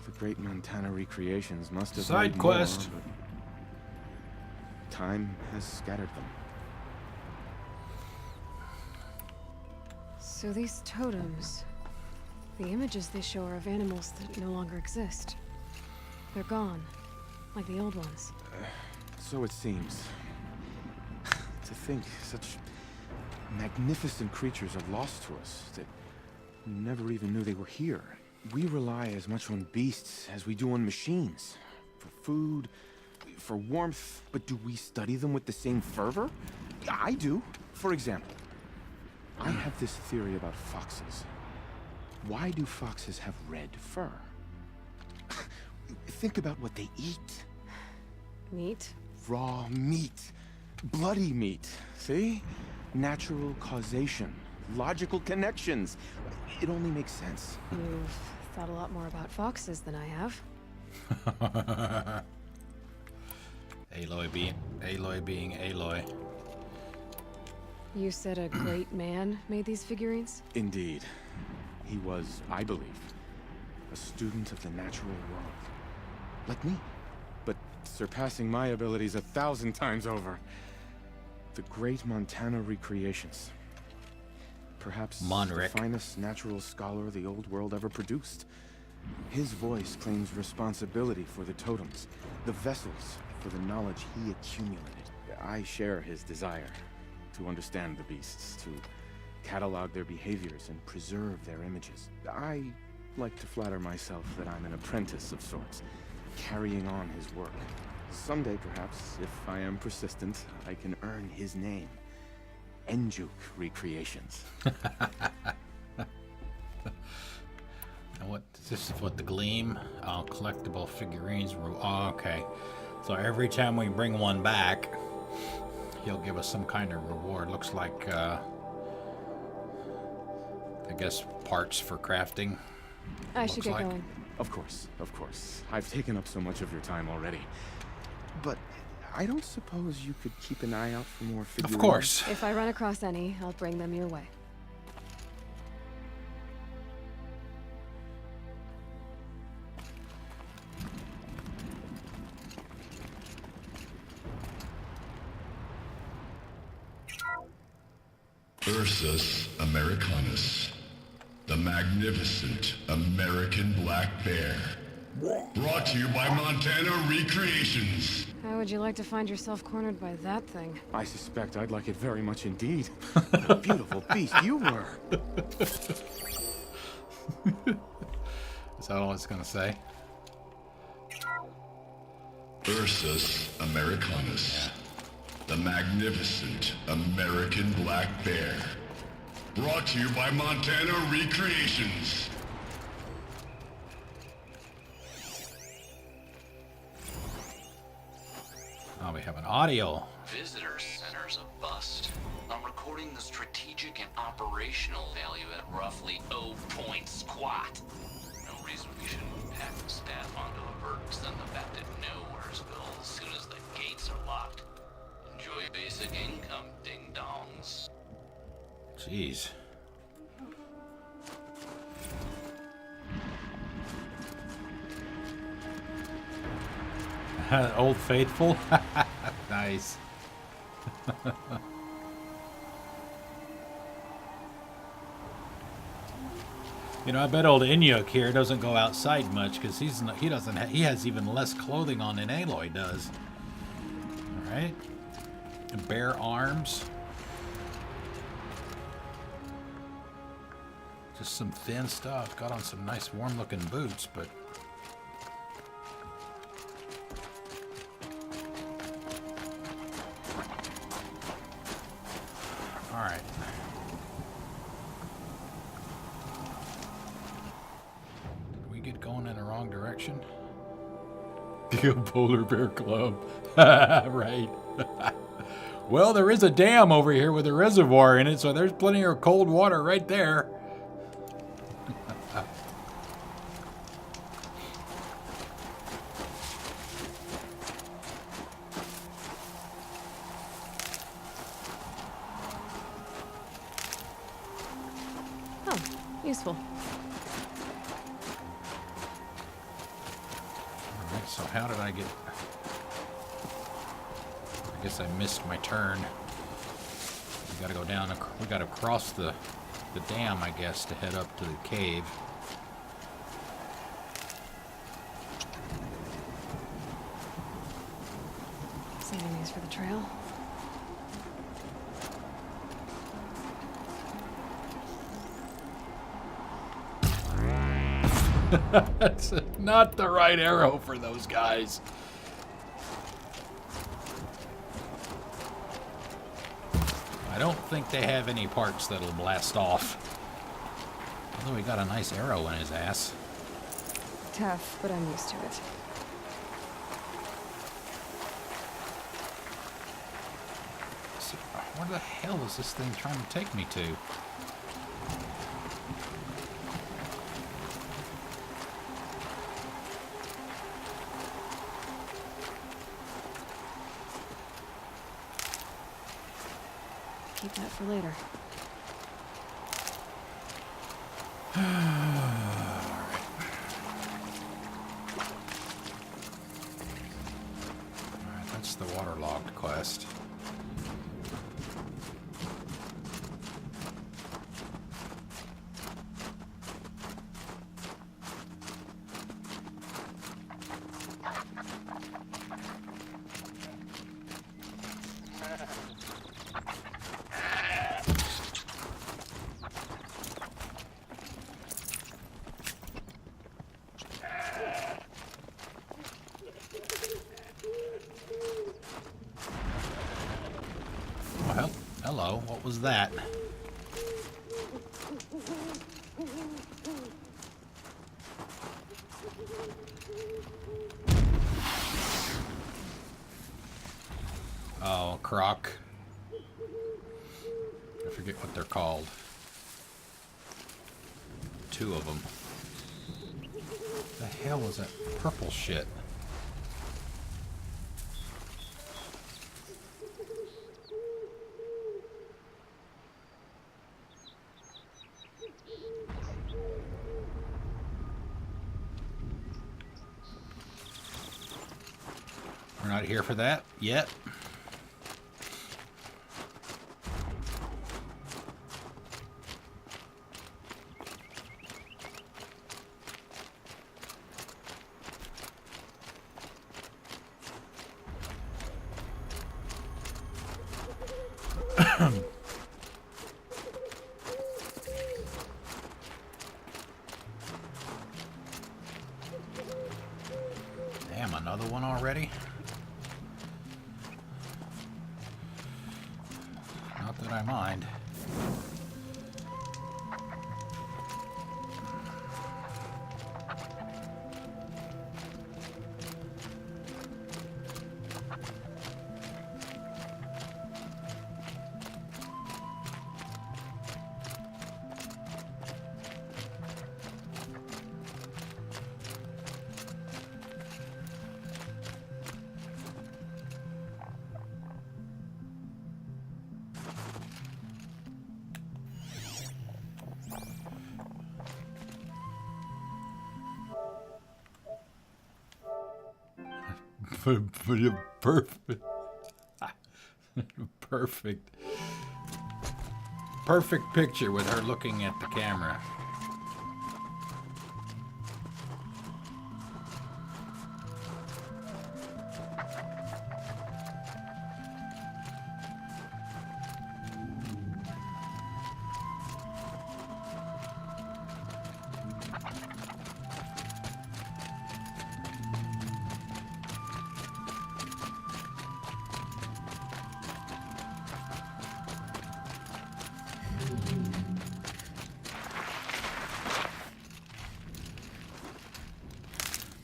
The great Montana recreations must have Side made quest. more, but time has scattered them. So these totems, the images they show are of animals that no longer exist. They're gone, like the old ones. So it seems. To think such magnificent creatures are lost to us, that we never even knew they were here. We rely as much on beasts as we do on machines. For food, for warmth, but do we study them with the same fervor? I do. For example, I have this theory about foxes. Why do foxes have red fur? Think about what they eat. Meat? Raw meat. Bloody meat. See? Natural causation. Logical connections. It only makes sense. You've thought a lot more about foxes than I have. Aloy being Aloy. You said a great man made these figurines? Indeed. He was, I believe, a student of the natural world. Like me. But surpassing my abilities 1,000 times over. The great Montana recreations. Perhaps Monrek. the finest natural scholar the old world ever produced. His voice claims responsibility for the totems, the vessels for the knowledge he accumulated. I share his desire to understand the beasts, to catalog their behaviors and preserve their images. I like to flatter myself that I'm an apprentice of sorts, carrying on his work. Someday, perhaps, if I am persistent, I can earn his name. Enjuk Recreations. And what this is what the gleam? Oh, collectible figurines. Oh, okay. So every time we bring one back, he'll give us some kind of reward. Looks like, I guess, parts for crafting. I should get like. going. Of course, of course. I've taken up so much of your time already. But I don't suppose you could keep an eye out for more figurines? Of course. If I run across any, I'll bring them your way. Ursus Americanus, the magnificent American black bear. Brought to you by Montana Recreations. How would you like to find yourself cornered by that thing? I suspect I'd like it very much indeed. What a beautiful beast you were. Is that all it's gonna say? Ursus Americanus, the magnificent American black bear. Brought to you by Montana Recreations. Oh, we have an audio. Visitor center's a bust. I'm recording the strategic and operational value at roughly 0 point squat. No reason we shouldn't pack the staff onto a vert and send them back to Nowheresville as soon as the gates are locked. Enjoy basic income, ding-dongs. Jeez. Old Faithful? Nice. You know, I bet old Inyuk here doesn't go outside much because he has even less clothing on than Aloy does. All right. Bare arms. Just some thin stuff. Got on some nice warm-looking boots, but all right. Did we get going in the wrong direction? The Polar Bear Club. Right. Well, there is a dam over here with a reservoir in it, so there's plenty of cold water right there. Oh, useful. Alright, so how did I get... I guess I missed my turn. We gotta go down, we gotta cross the dam, I guess, to head up to the cave. Saving these for the trail. That's not the right arrow for those guys. I don't think they have any parts that'll blast off. Although he got a nice arrow in his ass. Tough, but I'm used to it. So, where the hell is this thing trying to take me to? Keep that for later. Alright, that's the waterlogged quest. Well, hello. What was that? Oh, croc. I forget what they're called. 2 of them. The hell is that purple shit? We're not here for that yet. Damn, another one already? Not that I mind. Perfect. Perfect picture with her looking at the camera.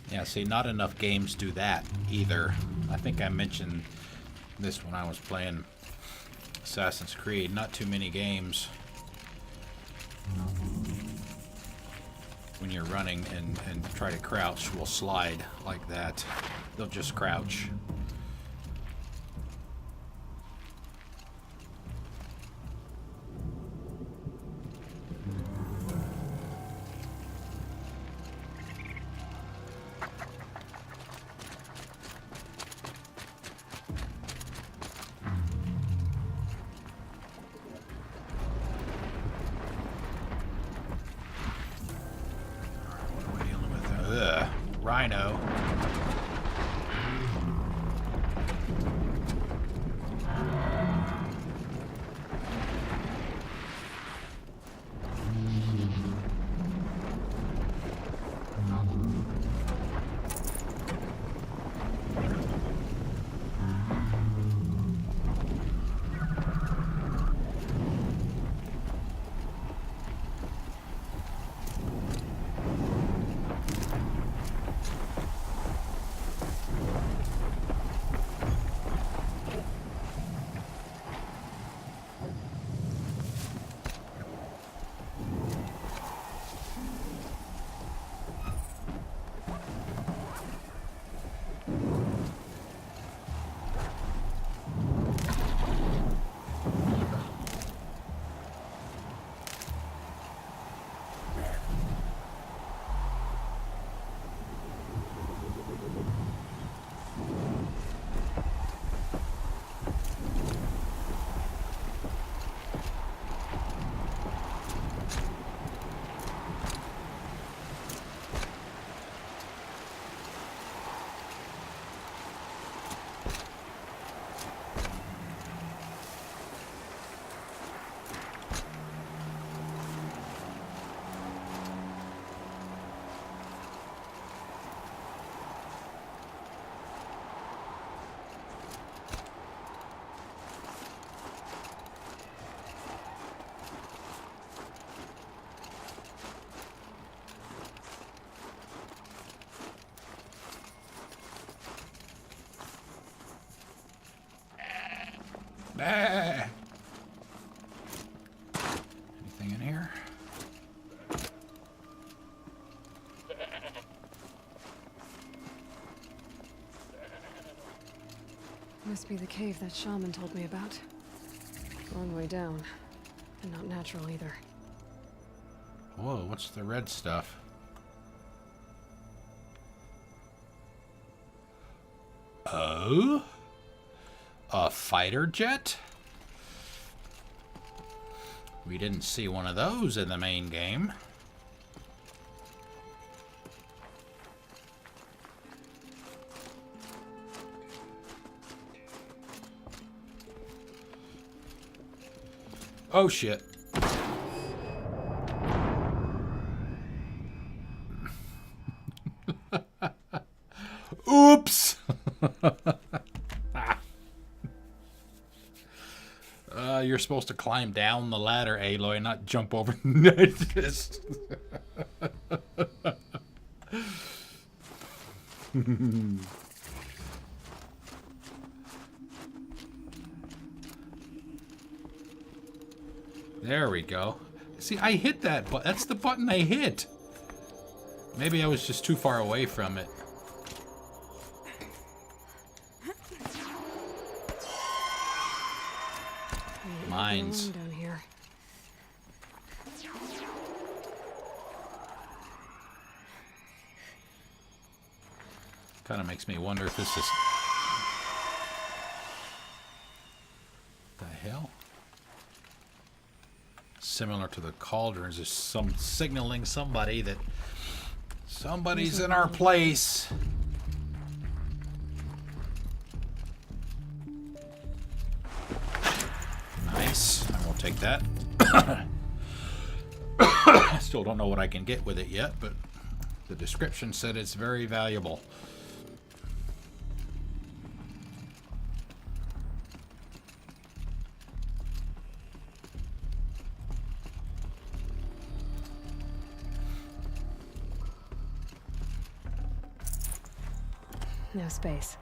Yeah, see, not enough games do that either. I think I mentioned this when I was playing Assassin's Creed. Not too many games when you're running and try to crouch will slide like that. They'll just crouch. Rhino. Must be the cave that shaman told me about. Long way down, and not natural either. Whoa, what's the red stuff? Oh? A fighter jet? We didn't see one of those in the main game. Oh shit. Oops. You're supposed to climb down the ladder, Aloy, not jump over. Just... There we go. See, I hit that button. That's the button I hit. Maybe I was just too far away from it. Mines. Down here. Kind of makes me wonder if this is... The hell? Similar to the cauldrons, there's some signaling somebody that somebody's in our place. Nice. I will take that. I still don't know what I can get with it yet, but the description said it's very valuable. No space.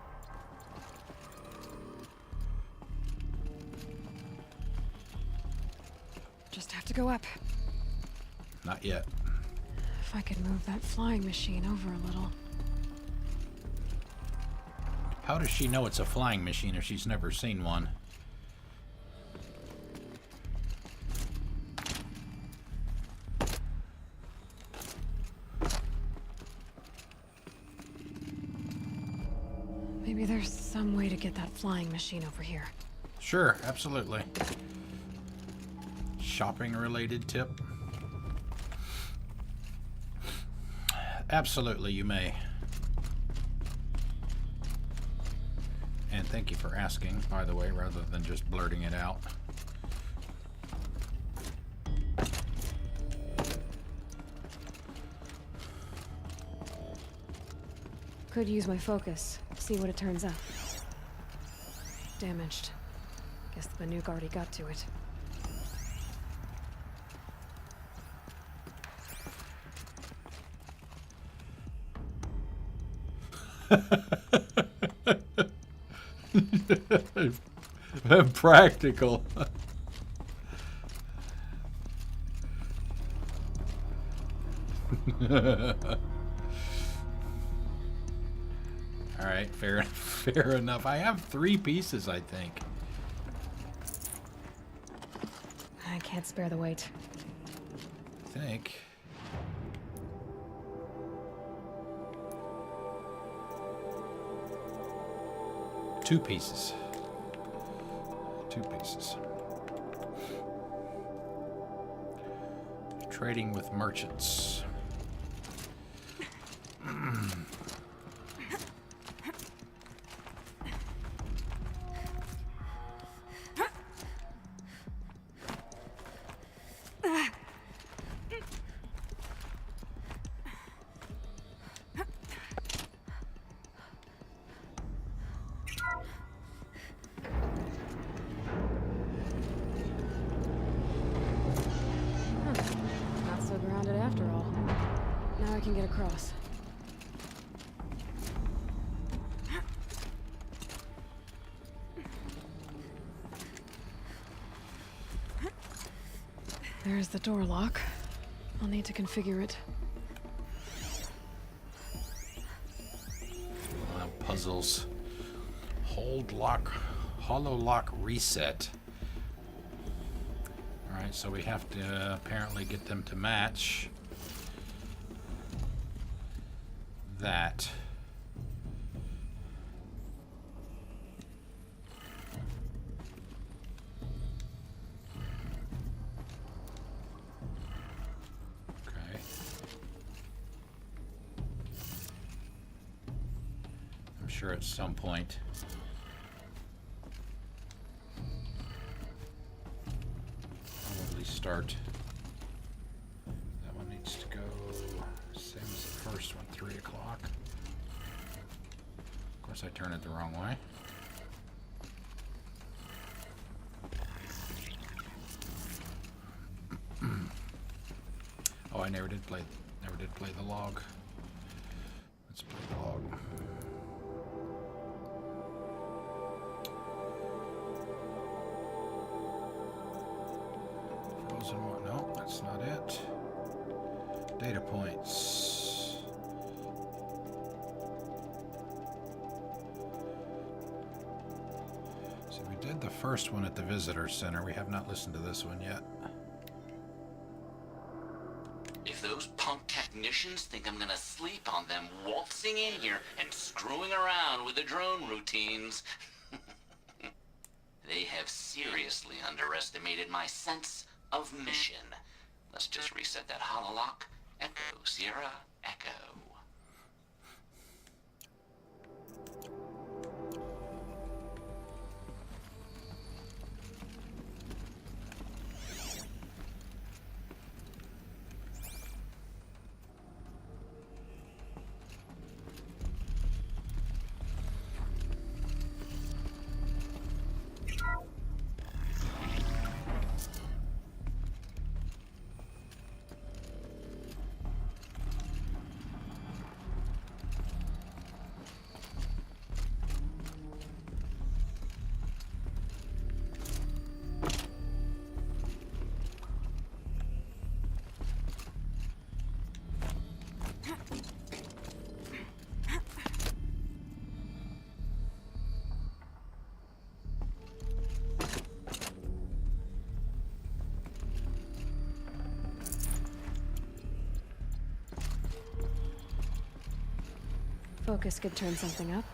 Just have to go up. Not yet. If I could move that flying machine over a little. How does she know it's a flying machine if she's never seen one? Maybe there's some way to get that flying machine over here. Sure, absolutely. Shopping related tip? Absolutely, you may. And thank you for asking, by the way, rather than just blurting it out. Could use my focus. See what it turns up. Damaged. Guess the Banuk already got to it. Practical. All right, fair enough. I have 3 pieces, I think. I can't spare the weight. I think. Two pieces. Trading with merchants. Not so grounded after all. Now I can get across. There's the door lock. I'll need to configure it. Puzzles. Hollow lock reset. Alright, so we have to apparently get them to match that. Okay. I'm sure at some point start. That one needs to go same as the first one, 3 o'clock. Of course I turn it the wrong way. Oh, I never did play the log. Let's play the log. No, that's not it. Data points. So we did the first one at the visitor center. We have not listened to this one yet. If those punk technicians think I'm gonna sleep on them waltzing in here and screwing around with the drone routines, they have seriously underestimated my sense of mission. Let's just reset that hololock. Echo, Sierra, Echo. Focus could turn something up.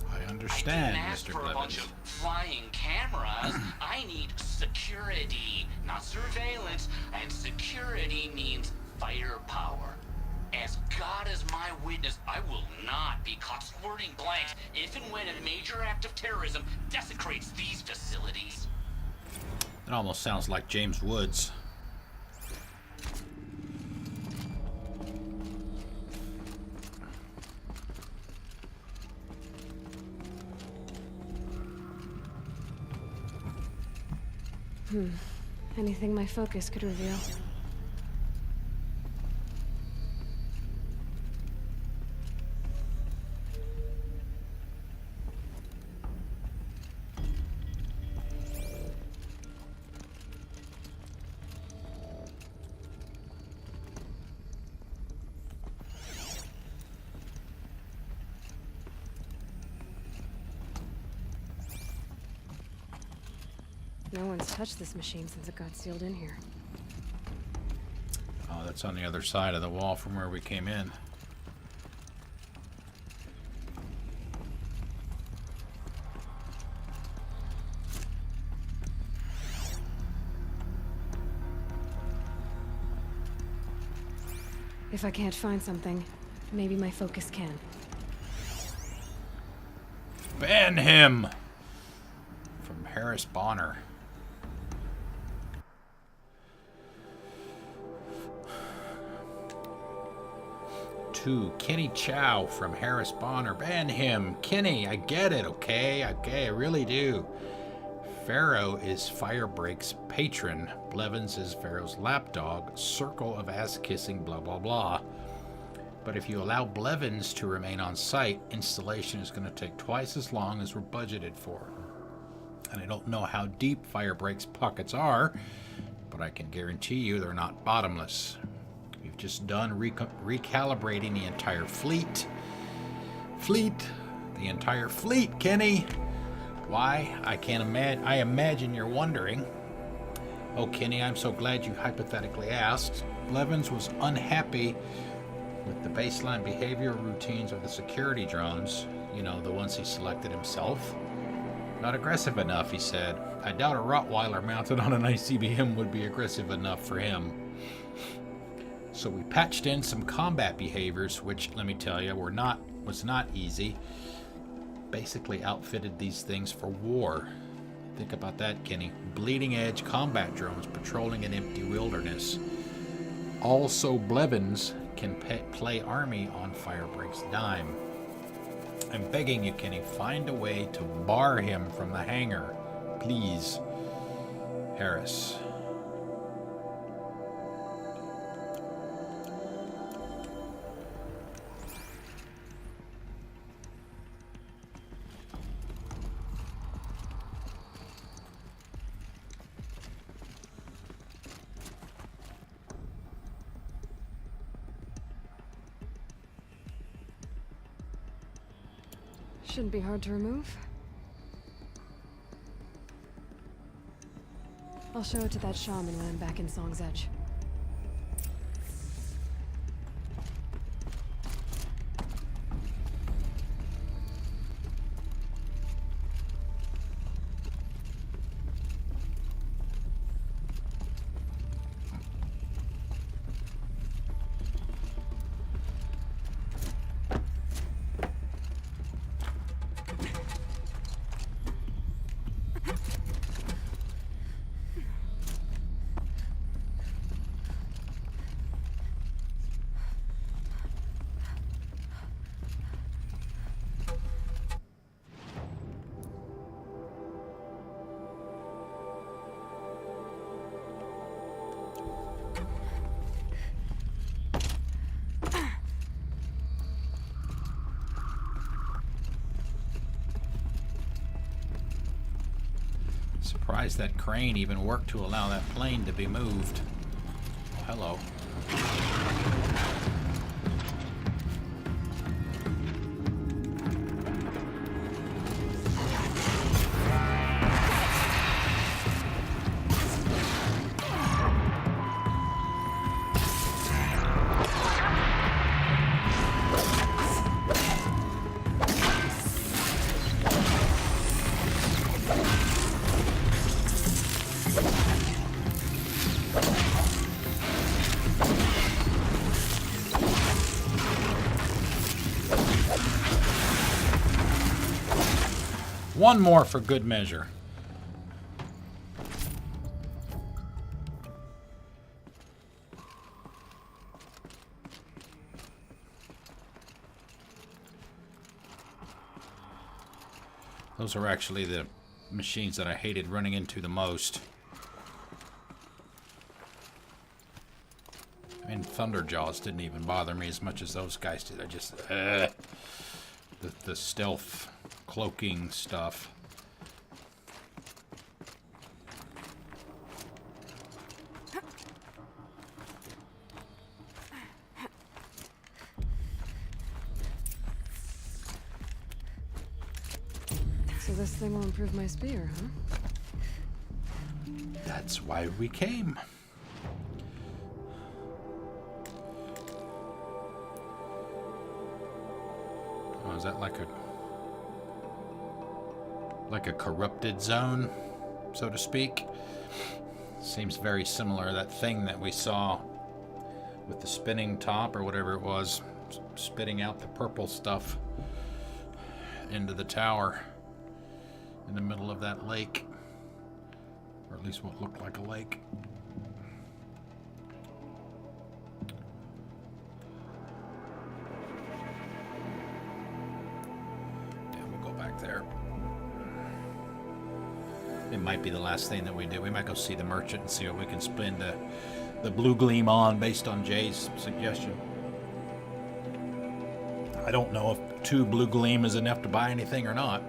I understand, I didn't ask Mr. for a Blevins. bunch of flying cameras. I need security, not surveillance. And security means firepower. As God is my witness, I will not be caught squirting blanks if and when a major act of terrorism desecrates these facilities. It almost sounds like James Woods. Anything my focus could reveal. No one's touched this machine since it got sealed in here. Oh, that's on the other side of the wall from where we came in. If I can't find something, maybe my focus can. Ban him! From Harris Bonner. To Kenny Chow from Harris Bonner. Ban him. Kenny, I get it, okay? Okay, I really do. Pharaoh is Firebreak's patron. Blevins is Pharaoh's lapdog. Circle of ass-kissing, blah, blah, blah. But if you allow Blevins to remain on site, installation is going to take twice as long as we're budgeted for. And I don't know how deep Firebreak's pockets are, but I can guarantee you they're not bottomless. We've just done recalibrating the entire fleet. fleet. The entire fleet, Kenny. Why? I can't imagine. I imagine you're wondering. Oh, Kenny, I'm so glad you hypothetically asked. Blevins was unhappy with the baseline behavior routines of the security drones. You know, the ones he selected himself. Not aggressive enough, he said. I doubt a Rottweiler mounted on an ICBM would be aggressive enough for him. So we patched in some combat behaviors, which, let me tell you, was not easy. Basically outfitted these things for war. Think about that, Kenny. Bleeding edge combat drones patrolling an empty wilderness. Also, Blevins can play army on Firebreak's dime. I'm begging you, Kenny, find a way to bar him from the hangar. Please. Harris. Shouldn't be hard to remove. I'll show it to that shaman when I'm back in Song's Edge. Surprised that crane even worked to allow that plane to be moved. Hello. One more for good measure. Those are actually the machines that I hated running into the most. I mean, Thunderjaws didn't even bother me as much as those guys did. I just, the stealth cloaking stuff. So this thing will improve my spear, huh? That's why we came. Oh, is that like a corrupted zone, so to speak? Seems very similar. That thing that we saw with the spinning top or whatever it was, spitting out the purple stuff into the tower in the middle of that lake, or at least what looked like a lake. Yeah, we'll go back there. It might be the last thing that we do. We might go see the merchant and see what we can spend the blue gleam on based on Jay's suggestion. I don't know if 2 blue gleam is enough to buy anything or not.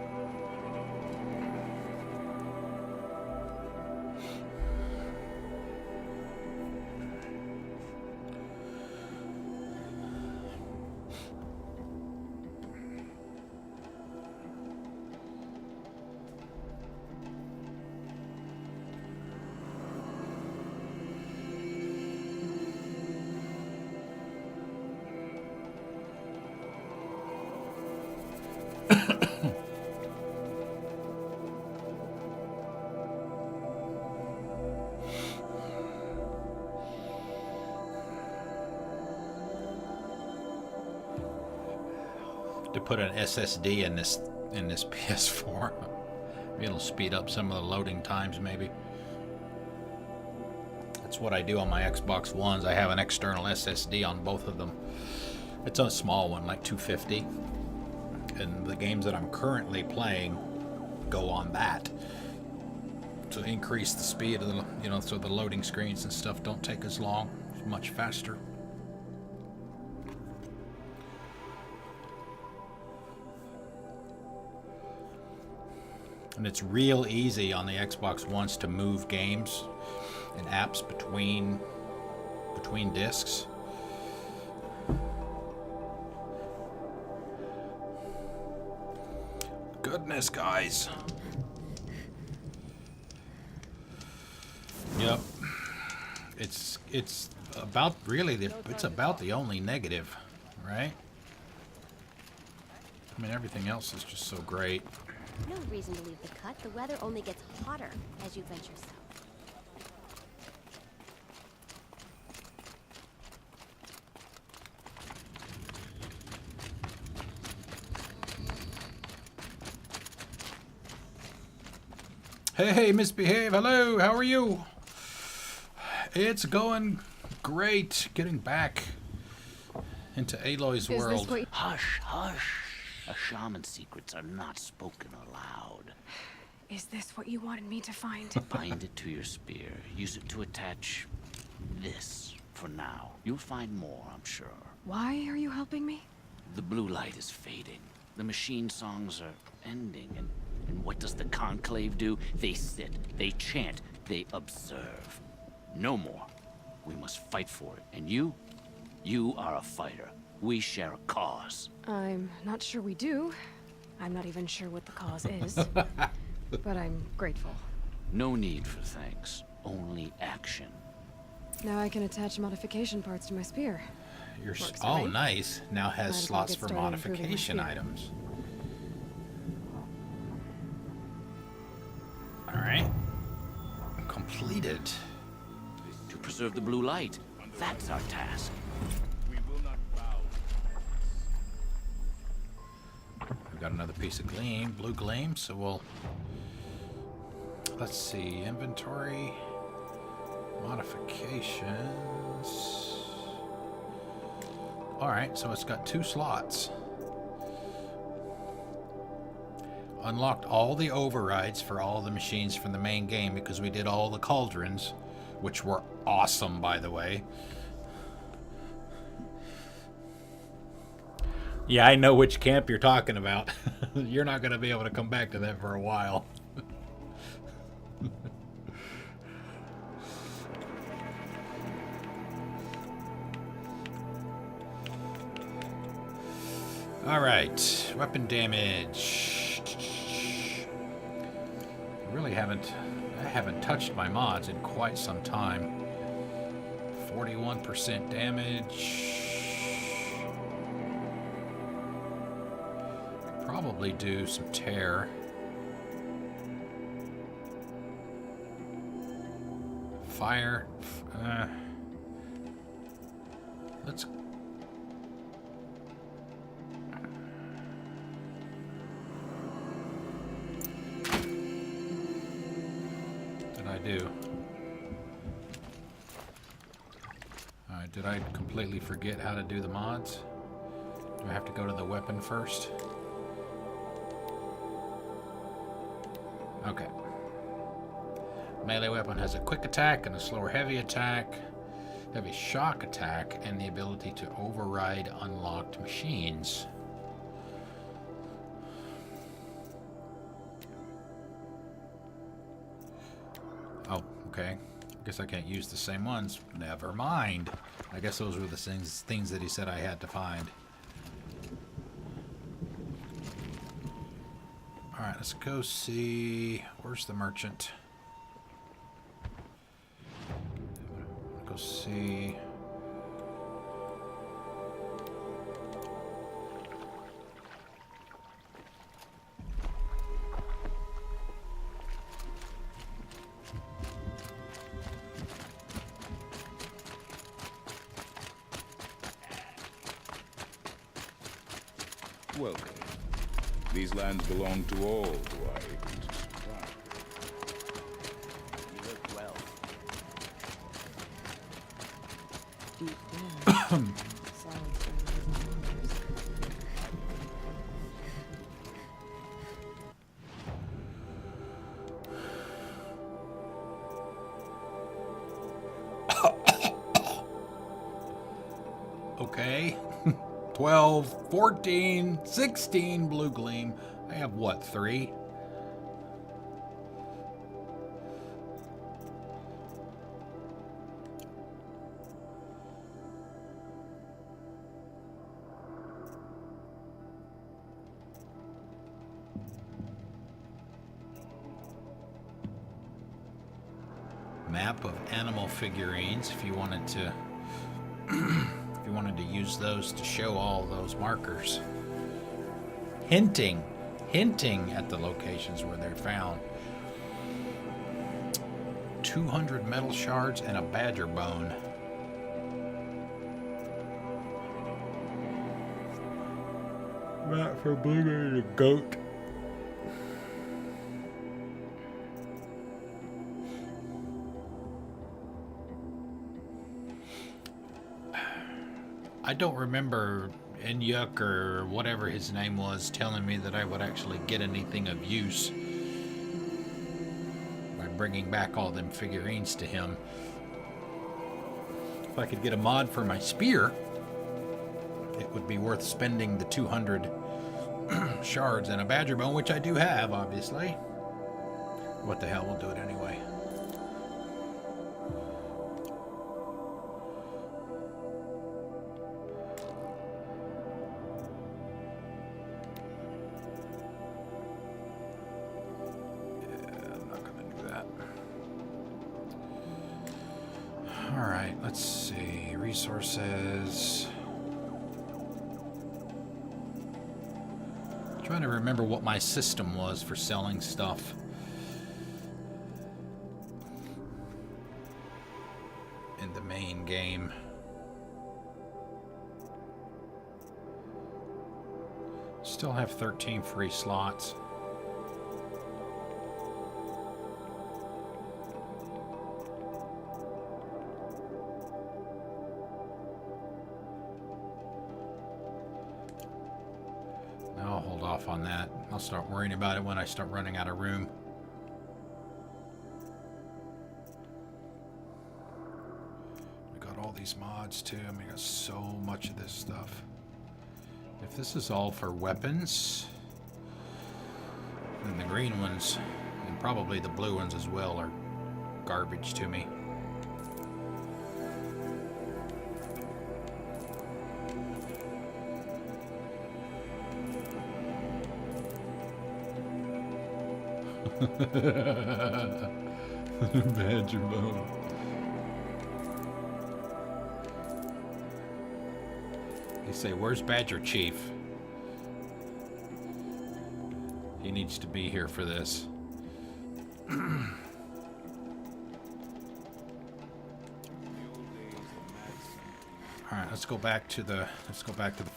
to put an SSD in this PS4. It'll speed up some of the loading times, maybe. That's what I do on my Xbox Ones. I have an external SSD on both of them. It's a small one, like 250. And the games that I'm currently playing go on that to increase the speed of the, so the loading screens and stuff don't take as long. It's much faster. And it's real easy on the Xbox Ones to move games and apps between discs. Goodness, guys. Yep. It's about the only negative, right? I mean, everything else is just so great. No reason to leave the cut. The weather only gets hotter as you venture south. Hey, Misbehave. Hello. How are you? It's going great. Getting back into Aloy's world. Hush, hush. A shaman's secrets are not spoken aloud. Is this what you wanted me to find? Bind it to your spear. Use it to attach this for now. You'll find more, I'm sure. Why are you helping me? The blue light is fading. The machine songs are ending, and what does the Conclave do? They sit, they chant, they observe. No more. We must fight for it. And you are a fighter. We share a cause. I'm not sure we do. I'm not even sure what the cause is. But I'm grateful. No need for thanks. Only action. Now I can attach modification parts to my spear. Oh, nice. Now has slots for modification items. Alright. Completed. To preserve the blue light. That's our task. We've got another piece of blue gleam, so we'll... Let's see, inventory, modifications. Alright, so it's got 2 slots. Unlocked all the overrides for all the machines from the main game because we did all the cauldrons, which were awesome, by the way. Yeah, I know which camp you're talking about. You're not going to be able to come back to that for a while. All right, weapon damage. I haven't touched my mods in quite some time. 41% damage. Probably do some tear. Fire. Let's. Did I do? Alright, did I completely forget how to do the mods? Do I have to go to the weapon first? Okay. Melee weapon has a quick attack and a slower heavy attack, heavy shock attack, and the ability to override unlocked machines. Oh, okay. Guess I can't use the same ones. Never mind. I guess those were the things that he said I had to find. Alright, let's go see... Where's the merchant? Go see... Welcome. These lands belong to all who are able to survive. You look well. Okay. 12, 14, 16 blue gleam. I have what, 3? Map of animal figurines if you wanted to use those to show all those markers. Hinting at the locations where they're found. 200 metal shards and a badger bone. Map for Blueberry the goat. I don't remember Inyuk or whatever his name was telling me that I would actually get anything of use by bringing back all them figurines to him. If I could get a mod for my spear, it would be worth spending the 200 shards and a badger bone, which I do have, obviously. What the hell, we'll do it anyway. Alright, let's see. Resources. Trying to remember what my system was for selling stuff. In the main game. Still have 13 free slots. I'll hold off on that. I'll start worrying about it when I start running out of room. We got all these mods too. I mean, we got so much of this stuff. If this is all for weapons, then the green ones, and probably the blue ones as well, are garbage to me. Badger bone. They say, where's Badger Chief? He needs to be here for this. Alright, let's go back to the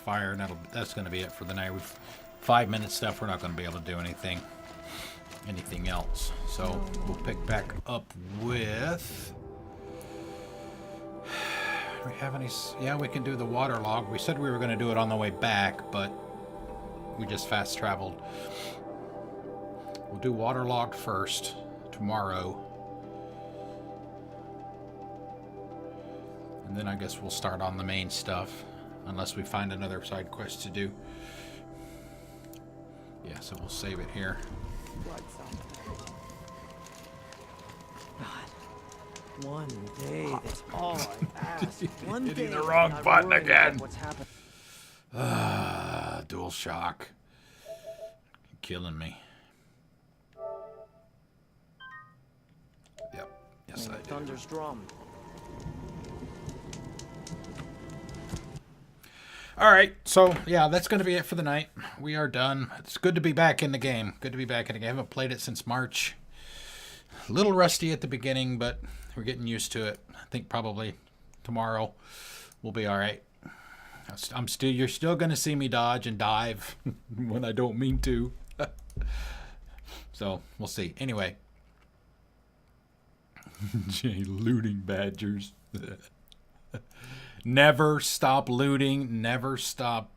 fire, and that's gonna be it for the night. We've 5 minutes stuff, we're not gonna be able to do anything else. So we'll pick back up with, do we have any? Yeah, we can do the waterlog. We said we were going to do it on the way back, but we just fast traveled. We'll do waterlogged first tomorrow, and then I guess we'll start on the main stuff, unless we find another side quest to do. Yeah, so we'll save it here. God, one day, that's all I ask. One day, hitting the wrong button again. What's happened? Dual shock. Killing me. Yep. Yes, I do. Thunder's drum. All right, so yeah, that's going to be it for the night. We are done. It's good to be back in the game. Good to be back in the game. I haven't played it since March. A little rusty at the beginning, but we're getting used to it. I think probably tomorrow we'll be all right. You're still gonna see me dodge and dive when I don't mean to. So we'll see. Anyway, Jay, looting badgers. Never stop looting. Never stop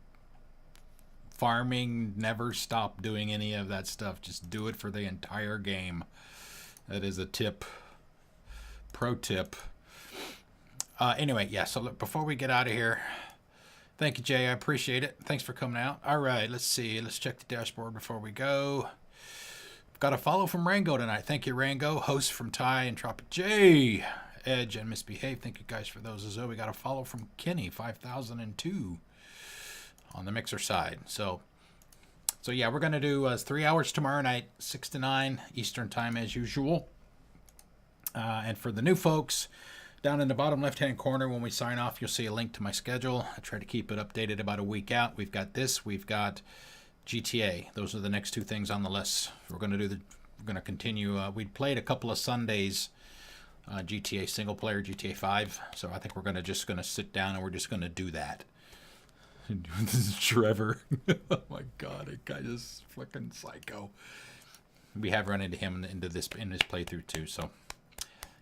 farming. Never stop doing any of that stuff. Just do it for the entire game. That is a tip. Pro tip. Anyway, yeah. So look, before we get out of here. Thank you, Jay. I appreciate it. Thanks for coming out. All right, let's see. Let's check the dashboard before we go. Got a follow from Rango tonight. Thank you, Rango. Host from Ty and Tropic J. Edge and Misbehave. Thank you guys for those as well. We got a follow from Kenny, 5002 on the Mixer side. So yeah, we're going to do 3 hours tomorrow night, 6 to 9 Eastern time as usual. And for the new folks, down in the bottom left-hand corner, when we sign off, you'll see a link to my schedule. I try to keep it updated about a week out. We've got this. We've got GTA. Those are the next two things on the list. We're going to continue. We played a couple of Sundays, GTA single player, GTA 5. So I think we're just going to sit down and we're just going to do that. This is Trevor. Oh my God, that guy is fucking psycho. We have run into him in this playthrough too. So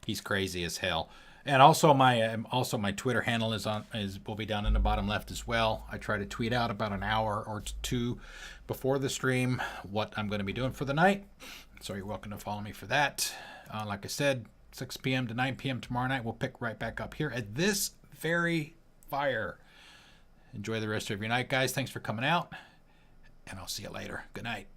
he's crazy as hell. And also my Twitter handle will be down in the bottom left as well. I try to tweet out about an hour or two before the stream what I'm going to be doing for the night. So you're welcome to follow me for that. Like I said, 6 p.m. to 9 p.m. tomorrow night. We'll pick right back up here at this very fire. Enjoy the rest of your night, guys. Thanks for coming out, and I'll see you later. Good night.